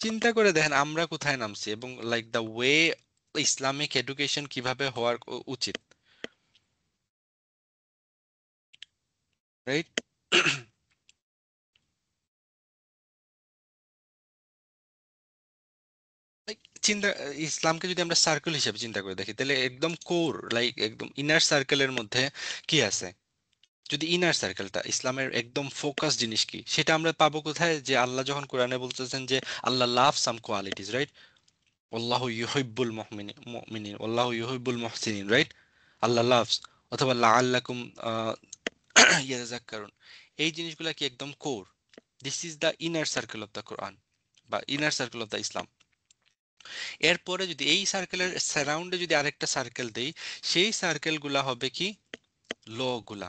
চিন্তা করে দেখেন আমরা কোথায় নামছি এবং like the way Islamic education কিভাবে হওয়ার উচিত, রাইট? চিন্তা ইসলামকে যদি আমরা সার্কেল হিসেবে চিন্তা করে দেখি তাহলে একদম কোর লাইক একদম ইনার সার্কেলের মধ্যে কি আছে? যদি ইনার সার্কেলটা ইসলামের একদম ফোকাস জিনিস কি সেটা আমরা পাবো কোথায়? যে আল্লাহ যখন কোরআনে বলতেছেন যে আল্লাহ লাভ সাম কোয়ালিটিস, রাইট? আল্লাহু ইউহিব্বুল মুমিনিন আল্লাহু ইউহিব্বুল মুহসিনিন, রাইট? আল্লাহ লাভস, অথবা লাআল্লাকুম ইয়াযাক্কারুন। এই জিনিসগুলা কি একদম core. This is the inner circle of the Quran বা inner circle of the Islam. এরপরে যদি এই সার্কেলের সারাউন্ডে যদি আরেকটা সার্কেল দেই, সেই সার্কেলগুলা হবে কি ল গুলা।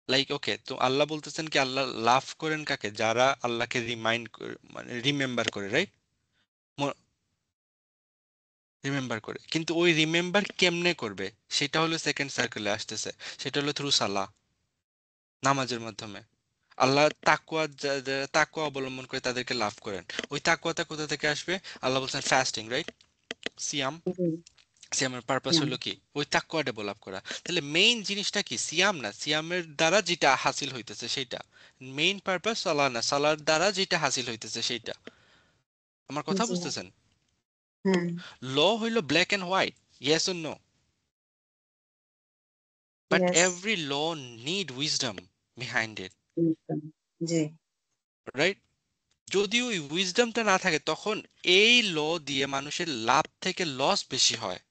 লাইক ওকে, তো আল্লাহ বলতেছেন কি আল্লাহ লাভ করেন কাকে? যারা আল্লাহকে রিমাইন্ড মানে রিমেম্বার করে, রাইট? রিমেম্বার করে, কিন্তু ওই রিমেম্বার কেমনে করবে সেটা হলো সেকেন্ড সার্কেলে আসতেছে। সেটা হলো থ্রু সালাহ, নামাজের মাধ্যমে। আল্লাহ তাকওয়া যারা তাকওয়া অবলম্বন করে তাদেরকে লাভ করেন। ওই তাকওয়াটা কোথা থেকে আসবে? আল্লাহ বলছেন ফাস্টিং, রাইট? সিয়াম। জি, সিয়ামের পারপাস হ্যাঁ, হলো কি? ওই তাকওয়া ডেভেলপ করা। তাহলে মেইন জিনিসটা কি? সিয়াম না, সিয়ামের দ্বারা যেটা হাসিল হইতেছে সেটা মেইন পারপাস। সালাহ না, সালার দ্বারা যেটা হাসিল হইতেছে সেটা। আমার কথা জি, বুঝতেছেন? হ্যাঁ, ল হইলো black and white, yes or no, but yes, every law need wisdom behind it, জি, রাইট? যদি ওই উইজডমটা না থাকে তখন এই ল দিয়ে মানুষের লাভ থেকে লস বেশি হয়।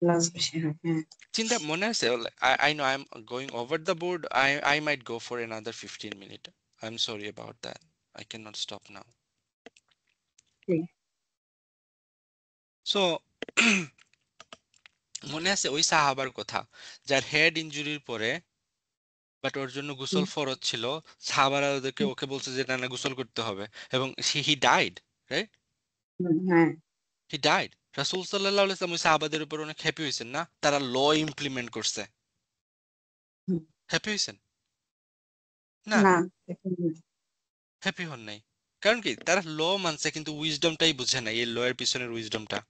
লস বেশি হয়, হ্যাঁ, চিন্তা মনে আছে? I know I'm going over the board. I might go for another 15 minutes. I'm sorry about that. I cannot stop now. G, So মনে আছে ওই সাহাবার কথা, যার হেড ইনজুরির পরে বাট ওর জন্য গোসল হুম, ফরজ ছিল, সাহাবারা হুম, ওকে বলছে যে না না গোসল করতে হবে, এবং হি ডাইড, রাইট? হ্যাঁ, হি ডাইড। রাসূল সাল্লাল্লাহু আলাইহি ওয়াসাল্লাম ওই সাহাবাদের উপর অনেক হ্যাপি হয়েছেন না? তারা ল ইমপ্লিমেন্ট করছে। হুম, হ্যাপি হয়েছেন না? না এখন না। হ্যাপি হন নাই। কারণ কি? তারা ল মানছে কিন্তু উইজডমটাই বুঝে নাই, এই ল এর পিছনের উইজডমটা।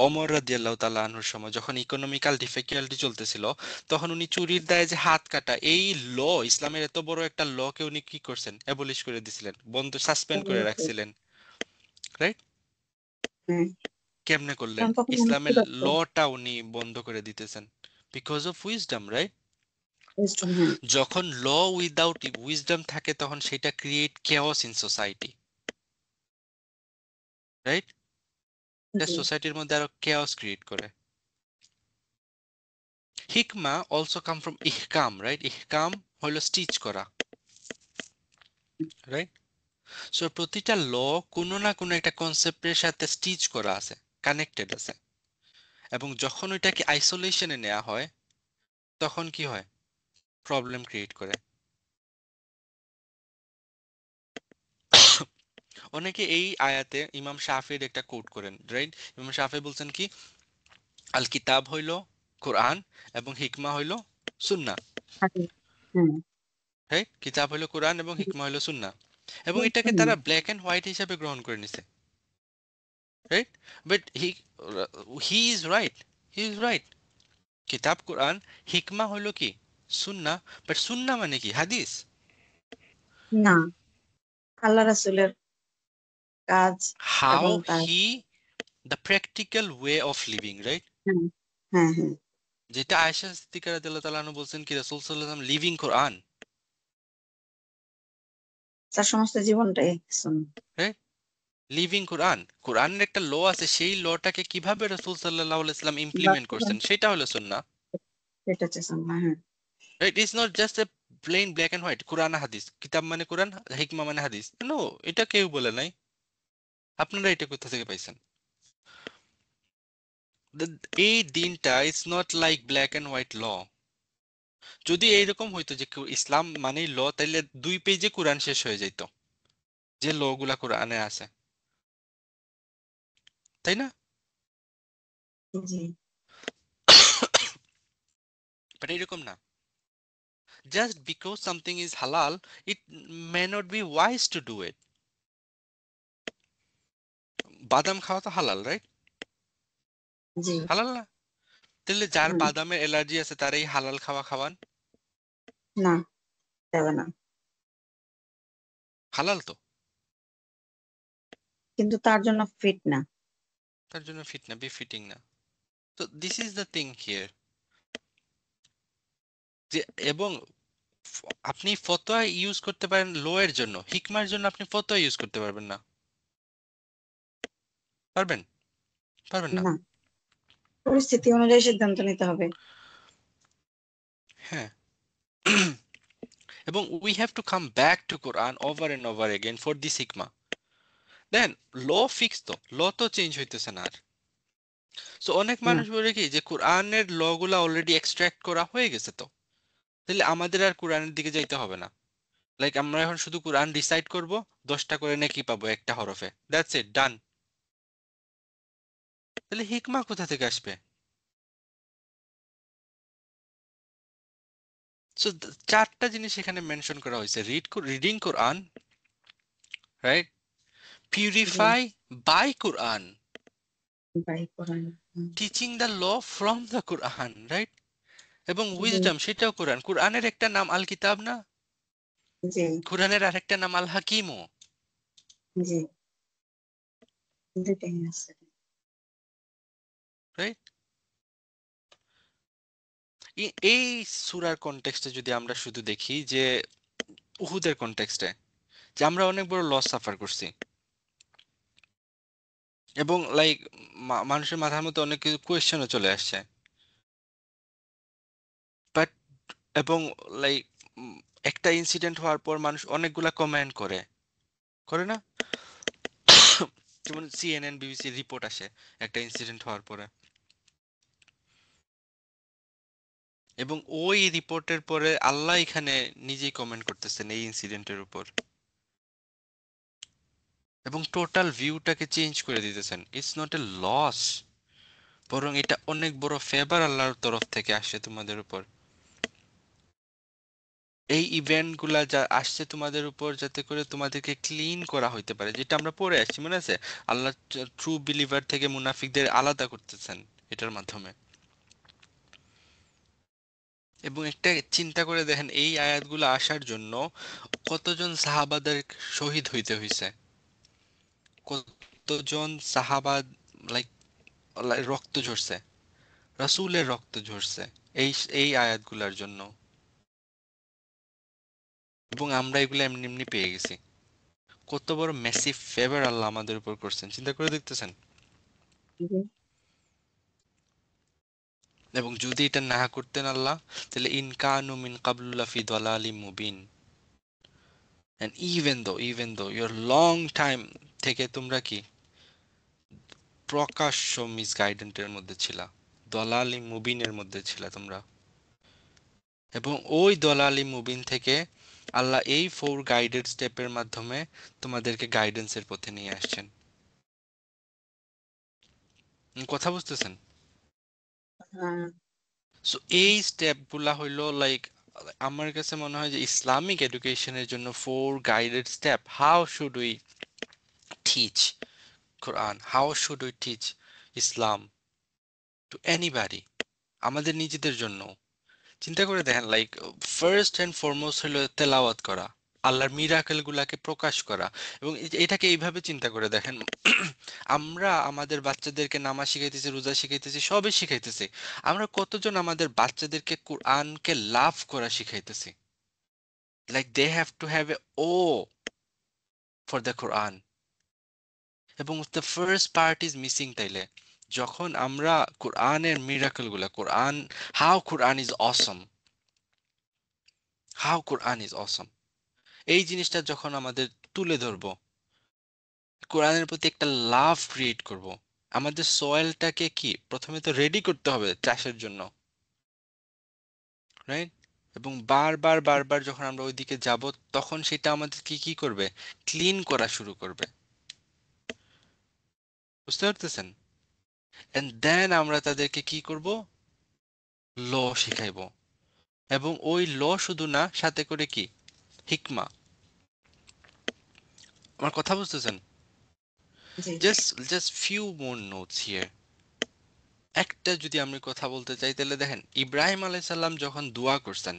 ওমর রাদিয়াল্লাহু তাআলা আনহুর সময় যখন ইকোনমিক্যাল ডিফিকাল্টি চলতেছিল, তখন উনি চুরির দায়ে যে হাত কাটা, এই ল, ইসলামের এত বড় একটা লকে উনি কি করছেন? অ্যাবলিশ করে দিছিলেন, বন্ধ, সাসপেন্ড করে রাখছিলেন, রাইট? হ্যাঁ, কেমনে করলেন? কারণ তখন অনেক ইসলামের ক্ষুধার্ত লটা উনি বন্ধ করে দিতেছেন because of wisdom, right? wisdom, হ্যাঁ, যখন ল উইদাউট উইজডম থাকে তখন সেটা create chaos in society, right? এটা জি, সোসাইটির মধ্যে আরো কেওস ক্রিয়েট করে। হিকমা অলসো কাম ফ্রম ইহকাম, রাইট? ইহকাম হলো স্টিচ করা, রাইট? সো প্রতিটা ল কোনো না কোনো একটা কনসেপ্টের সাথে স্টিচ করা আছে, কানেক্টেড আছে, এবং যখন ওইটাকে আইসোলেশনে নেওয়া হয় তখন কি হয়? প্রবলেম ক্রিয়েট করে। অনেকে এই আয়াতে ইমাম শাফির একটা কোট করেন, রাইট? ইমাম শাফি বলছেন কি আল কিতাব হইল কোরআন এবং হিকমা হইল সুন্নাহ, আগে, হ্যাঁ, রাইট? কিতাব হইল কোরআন এবং হিকমা হইল সুন্নাহ, এবং এটাকে হুম, তারা ব্ল্যাক এন্ড হোয়াইট হিসাবে গ্রহণ করে নিছে, right? But he is right, he is right. কিতাব কোরআন, হিকমা হইল কি সুন্নাহ, বাট সুন্নাহ মানে কি? হাদিস। না আল্লাহ রাসূলের কাজ হাউ এবং তার he, the practical way of living, right? হ্যাঁ, হ্যাঁ, হ্যাঁ, যেটা আয়েশা সিদ্দিকা রাদিয়াল্লাহু তাআলা আনহা বলছেন কি রাসূল সাল্লাল্লাহু আলাইহি ওয়াসাল্লাম লিভিং কোরআন, তার সমস্ত জীবনটাই সুন্নাহ, রাইট? লিভিং কোরআন, কোরআনের একটা ল আছে, সেই লটাকে কিভাবে রাসূল সাল্লাল্লাহু আলাইহি ওয়াসাল্লাম ইমপ্লিমেন্ট বাস্তবায়ন করছেন সেটা হলো সুন্নাহ, সেটা হচ্ছে সুন্নাহ, হ্যাঁ, right? It's not just a plain black and white Quran হাদিস, কিতাব মানে কোরআন, হিকমা মানে হাদিস। নো, এটা কেউ বলে নাই। আপনারা এটা কোথা থেকে পাইছেন? এই দিনটা it's not like black and white law. যদি এইরকম হইতো যে ইসলাম মানেই ল, তাইলে 2 পেজে কোরআন শেষ হয়ে যেত, যে ল গুলা কোরআনে আছে, তাই না? জি বাট এরকম না, জাস্ট বিকজ সামথিং ইজ হালাল it may not be wise to do it. বাদাম খাওয়া তো হালাল, রাইট? জি হালাল না? তাহলে যার হুম, বাদামের অ্যালার্জি আছে তার এই হালাল খাওয়া খাওয়ান না যাবে না, হালাল তো, কিন্তু তার জন্য ফিট না। তার জন্য ফিট না, বিফিটিং না। তো this is the thing here, যে এবং আপনি ফতোয়া ইউজ করতে পারেন লো এর জন্য, হিকমার জন্য আপনি ফতোয়া ইউজ করতে পারবেন না। পারবেন? পারবেন না। না, পরিস্থিতি অনুযায়ী সিদ্ধান্ত নিতে হবে। হ্যাঁ। এবং we have to come back to Quran over and over again for this হিকমা। দেন ল ফিক্স তো, ল তো চেঞ্জ হইতেছে না আর। সো অনেক না, মানুষ বলে কি যে কোরআনের ল গুলা অলরেডি এক্সট্রাক্ট করা হয়ে গেছে, তো তাহলে আমাদের আর কোরআনের দিকে যাইতে হবে না। লাইক আমরা এখন শুধু কোরআন ডিসাইড করব, 10টা করে নাকি পাবো একটা হরফে, দ্যাটস ইট, ডান। তাহলে হিকমা কোথা থেকে আসবে? সো চারটা জিনিস এখানে মেনশন করা হয়েছে: রিডিং কোরআন, রাইট? জি purify by Quran, by Quran. Teaching the law from the Quran, right? এবং জি উইজডম, সেটাও কোরআন। কোরআনের একটা নাম আল কিতাব না? জি কোরআনের আরেকটা নাম আল হাকিমও, জি দুটাই আছে। রাইট? এই সূরার কনটেক্সটে যদি আমরা শুধু দেখি যে উহুদের কনটেক্সটে, যে আমরা অনেক বড় লস সাফার করছি, এবং লাইক মানুষের মাথার মধ্যে অনেক কিছু কোয়েশ্চেনও চলে আসছে, বাট এবং লাইক একটা ইনসিডেন্ট হওয়ার পর মানুষ অনেকগুলা কমেন্ট করে, করে না? যেমন সিএনএন বিবিসি রিপোর্ট আসে একটা ইনসিডেন্ট হওয়ার পরে, এবং ওই রিপোর্টের পরে আল্লাহ এখানে নিজেই কমেন্ট করতেছেন এই ইনসিডেন্টের উপর, এবং টোটাল ভিউটাকে চেঞ্জ করে দিতেছেন। ইটস নট এ লস, বরং এটা অনেক বড় ফেভার আল্লাহর তরফ থেকে আসছে তোমাদের উপর। এই ইভেন্ট গুলা যা আসছে তোমাদের উপর, যাতে করে তোমাদেরকে ক্লিন করা হইতে পারে, যেটা আমরা পড়ে আসছি, মনে আছে? আল্লাহ ট্রু বিলিভার থেকে মুনাফিকদের আলাদা করতেছেন এটার মাধ্যমে। এবং একটা চিন্তা করে দেখেন, এই আয়াতগুলো আসার জন্য কতজন সাহাবাদের শহীদ হইতে হইছে, কতজন সাহাবা লাইক রক্ত ঝরছে, রাসূলের রক্ত ঝরছে এই এই আয়াতগুলোর জন্য। এবং আমরা এগুলো এমনি এমনি পেয়ে গেছি। কত বড় মেসিভ ফেভার আল্লাহ আমাদের উপর করছেন, চিন্তা করে দেখতেছেন? জি এবং যদি এটা না করতেন আল্লাহ, তাহলে ইন কানু মিন ক্বাবলু লাফি দালালিম মুবিন। And even though your long time থেকে তোমরা কি প্রকাশ্য মিসগাইডেন্টের মধ্যে ছিলা, দলালি মুবিনের মধ্যে ছিলা তোমরা। এবং ওই দলালি মুবিন থেকে আল্লাহ এই 4 গাইডেড স্টেপের মাধ্যমে তোমাদেরকে গাইডেন্সের পথে নিয়ে আসছেন। কথা বুঝতেছেন? হ্যাঁ সো এই স্টেপগুলা হইলো লাইক, আমার কাছে মনে হয় যে ইসলামিক এডুকেশনের জন্য 4 guided step. How should we teach Quran, how should we teach Islam two anybody, আমাদের নিজেদের জন্য। চিন্তা করে দেখেন, লাইক ফার্স্ট এন্ড ফরমোস্ট হলো তেলাওয়াত করা, আল্লাহর মিরাকেল গুলাকে প্রকাশ করা। এবং এটাকে এইভাবে চিন্তা করে দেখেন, আমরা আমাদের বাচ্চাদেরকে নামাজ শিখাইতেছি, রোজা শিখাইতেছি, সবই শিখাইতেছি। আমরা কতজন আমাদের বাচ্চাদেরকে কোরআনকে লাভ করা শিখাইতেছি? Like they have to have a awe for the Quran. এবং the first part is missing. তাইলে যখন আমরা কোরআনের মিরাকেল গুলা, Quran, how Quran is awesome, how Quran is awesome, এই জিনিসটা যখন আমাদের তুলে ধরবো, কোরআনের প্রতি একটা লাভ ক্রিয়েট করব, আমাদের সয়েলটাকে কি প্রথমে তো রেডি করতে হবে চাষের জন্য, রাইট? এবং বারবার বারবার যখন আমরা ওইদিকে যাব তখন সেটা আমাদেরকে কি করবে, ক্লিন করা শুরু করবে। বুঝতে পারতেছেন? এন্ড দেন আমরা তাদেরকে কি করব, ল শিখাইব। এবং ওই ল শুধু না, সাথে করে কি, হিকমা। আমার কথা বুঝতেছেন? জি just few more notes here. একটা যদি আমি কথা বলতে চাই তাহলে দেখেন, ইব্রাহিম আলাইহিস সালাম যখন দোয়া করছেন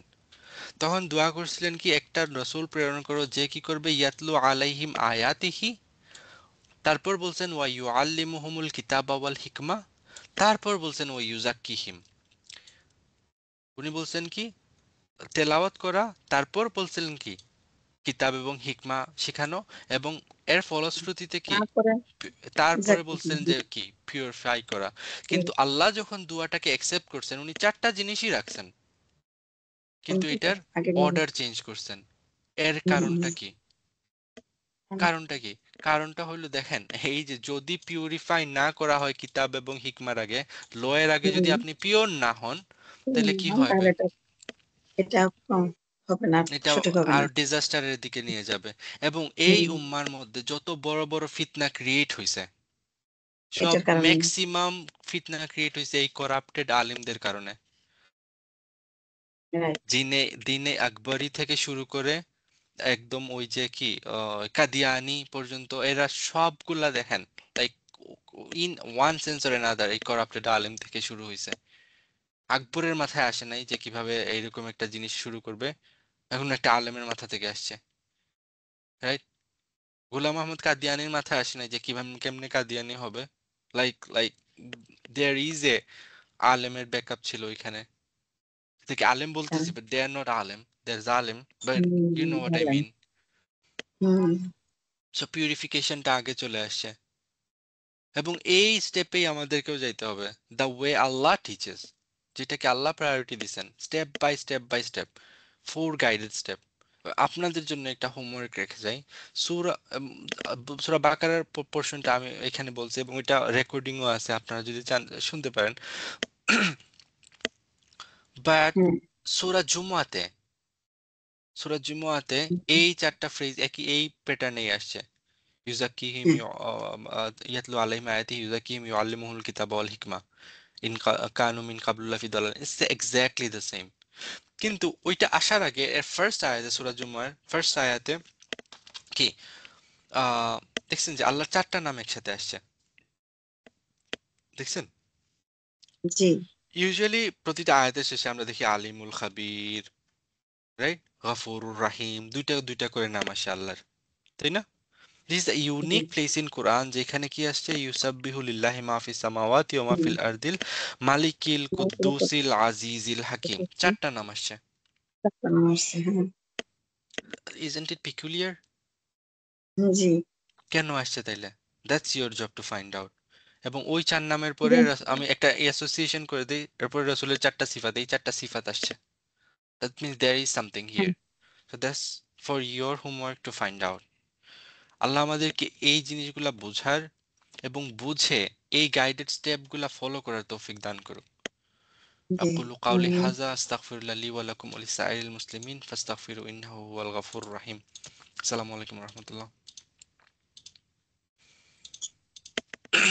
তখন দোয়া করছিলেন কি, একটা রসূল প্রেরণ করো যে কি করবে, ইয়াতলু আলাইহিম আয়াতিহি। তারপর বলছেন ওয়া ইউআল্লিমুহুমুল কিতাবা ওয়াল হিকমা। তারপর বলছেন ওয়া ইউজাক্কিহিম। উনি বলছেন কি, তেলাওয়াত করা, তারপর বলছিলেন কি, কিতাব এবং হিকমা শেখানো, এবং এর ফলশ্রুতিতে কি, তারপরে তারপরে যাক- বলছেন যে কি, পিউরিফাই করা। কিন্তু আল্লাহ যখন দুয়াটাকে অ্যাকসেপ্ট করছেন উনি চারটা জিনিসই রাখছেন, কিন্তু কোনটা? এটার আগে অর্ডার চেঞ্জ করছেন। এর কারণটা কি? কারণটা কি? কারণটা হলো দেখেন, এই যে যদি পিউরিফাই না করা হয় কিতাব এবং হিকমার আগে, লয়ের আগে যদি আপনি পিওর না হন, তাহলে কি হবে? তাহলে এটা হবে না, এটা সঠিক হবে আর না। ডিজাস্টারের দিকে নিয়ে যাবে। এবং এই হুম, উম্মার মধ্যে যত বড় বড় ফিতনা ক্রিয়েট হইছে, সব এটার কারণে ম্যাক্সিমাম ফিতনা ক্রিয়েট হইছে এই করাপ্টেড আলিমদের কারণে। রাইট। দিনে দিনে আকবরী থেকে শুরু করে একদম ওই যে কি কাদিয়ানি পর্যন্ত, এরা সবগুলা দেখেন like in one sense or another এই করাপ্টেড আলেম থেকে শুরু হয়েছে। আকবরের মাথায় আসে নাই যে কিভাবে এইরকম একটা জিনিস শুরু করবে, এখন একটা আলেমের মাথা থেকে আসছে, রাইট? গোলাম আহমদ কাদিয়ানির মাথায় আসে নাই যে কিভাবে কেমনে কাদিয়ানি হবে। লাইক দেয়ার ইজ এ আলেমের ব্যাকআপ ছিল ওইখানে থেকে। আলেম বলতেছি বাট দে আর নট আলেম, দে আর জালেম, but you know what I বলেন। মিন। হুম, সো পিউরিফিকেশনটা আগে চলে আসছে, এবং এই স্টেপেই আমাদেরকেও যাইতে হবে, দ্য ওয়ে আল্লাহ টিচেস, যেটাকে আল্লাহ প্রায়োরিটি দিছেন, step by step by step, four guided step. আপনাদের জন্য একটা হোমওয়ার্ক রেখে যাই। সূরা সূরা বাকারার পোর্শনটা আমি এখানে বলছি, এবং এটা রেকর্ডিংও আছে, আপনারা যদি চান শুনতে পারেন। বাট হুম, সূরা জুমআতে, সূরা জুমআতে এই চারটা ফ্রেজ একই এই প্যাটার্নেই আসছে। ইউজাক্কিহিম হুম, ইয়াতলু আলাইহিম আয়াতিহি ইউজাক্কিহিম ইউআল্লিমুহুল কিতাবা ওয়াল হিকমা ইন কানু মিন কাবলু ফি দালাল। It's exactly the same. কিন্তু ওইটা আসার আগে এর ফার্স্ট আয়াতে, সূরা জুমার ফার্স্ট আয়াতে কি আহ দেখছেন যে আল্লাহর চারটা নাম একসাথে আসছে, দেখছেন? জি ইউজুয়ালি প্রতিটা আয়াতের শেষে আমরা দেখি আলিমুল খাবির, রাইট, গফুরুর রাহিম, দুইটা দুইটা করে নাম আসে আল্লাহর, তাই না? দিস ইজ আ জি ইউনিক প্লেস ইন কোরআন যেখানে কি আসছে, ইউসাব্বিহু লিল্লাহি মা ফিস সামাওয়াতি ওয়া মা হুম, ফিল আরদিল মালিকিল কুদ্দুসিল আজিজিল হাকিম, চারটা নাম আসছে। হ্যাঁ, ইজন্ট ইট পিকুলিয়ার? জি কেন আসছে তাইলে? That's your job two find out. এবং ওই চার নামের পরে আমি একটা অ্যাসোসিয়েশন করে দিই, এরপরে রাসূলের চারটা সিফাত, এই চারটা সিফাত আসছে। That means there is something here. So that's for your homework to find out. Allah আমাদেরকে এই জিনিসগুলা বোঝার এবং বুঝে এই গাইডেড স্টেপগুলা ফলো করার তৌফিক দান করুক। জি أقول قولي هذا أستغفر الله لي ولكم ولسائر المسلمين فاستغفروا إنه هو الغفور الرحيم. السلام عليكم ورحمة الله.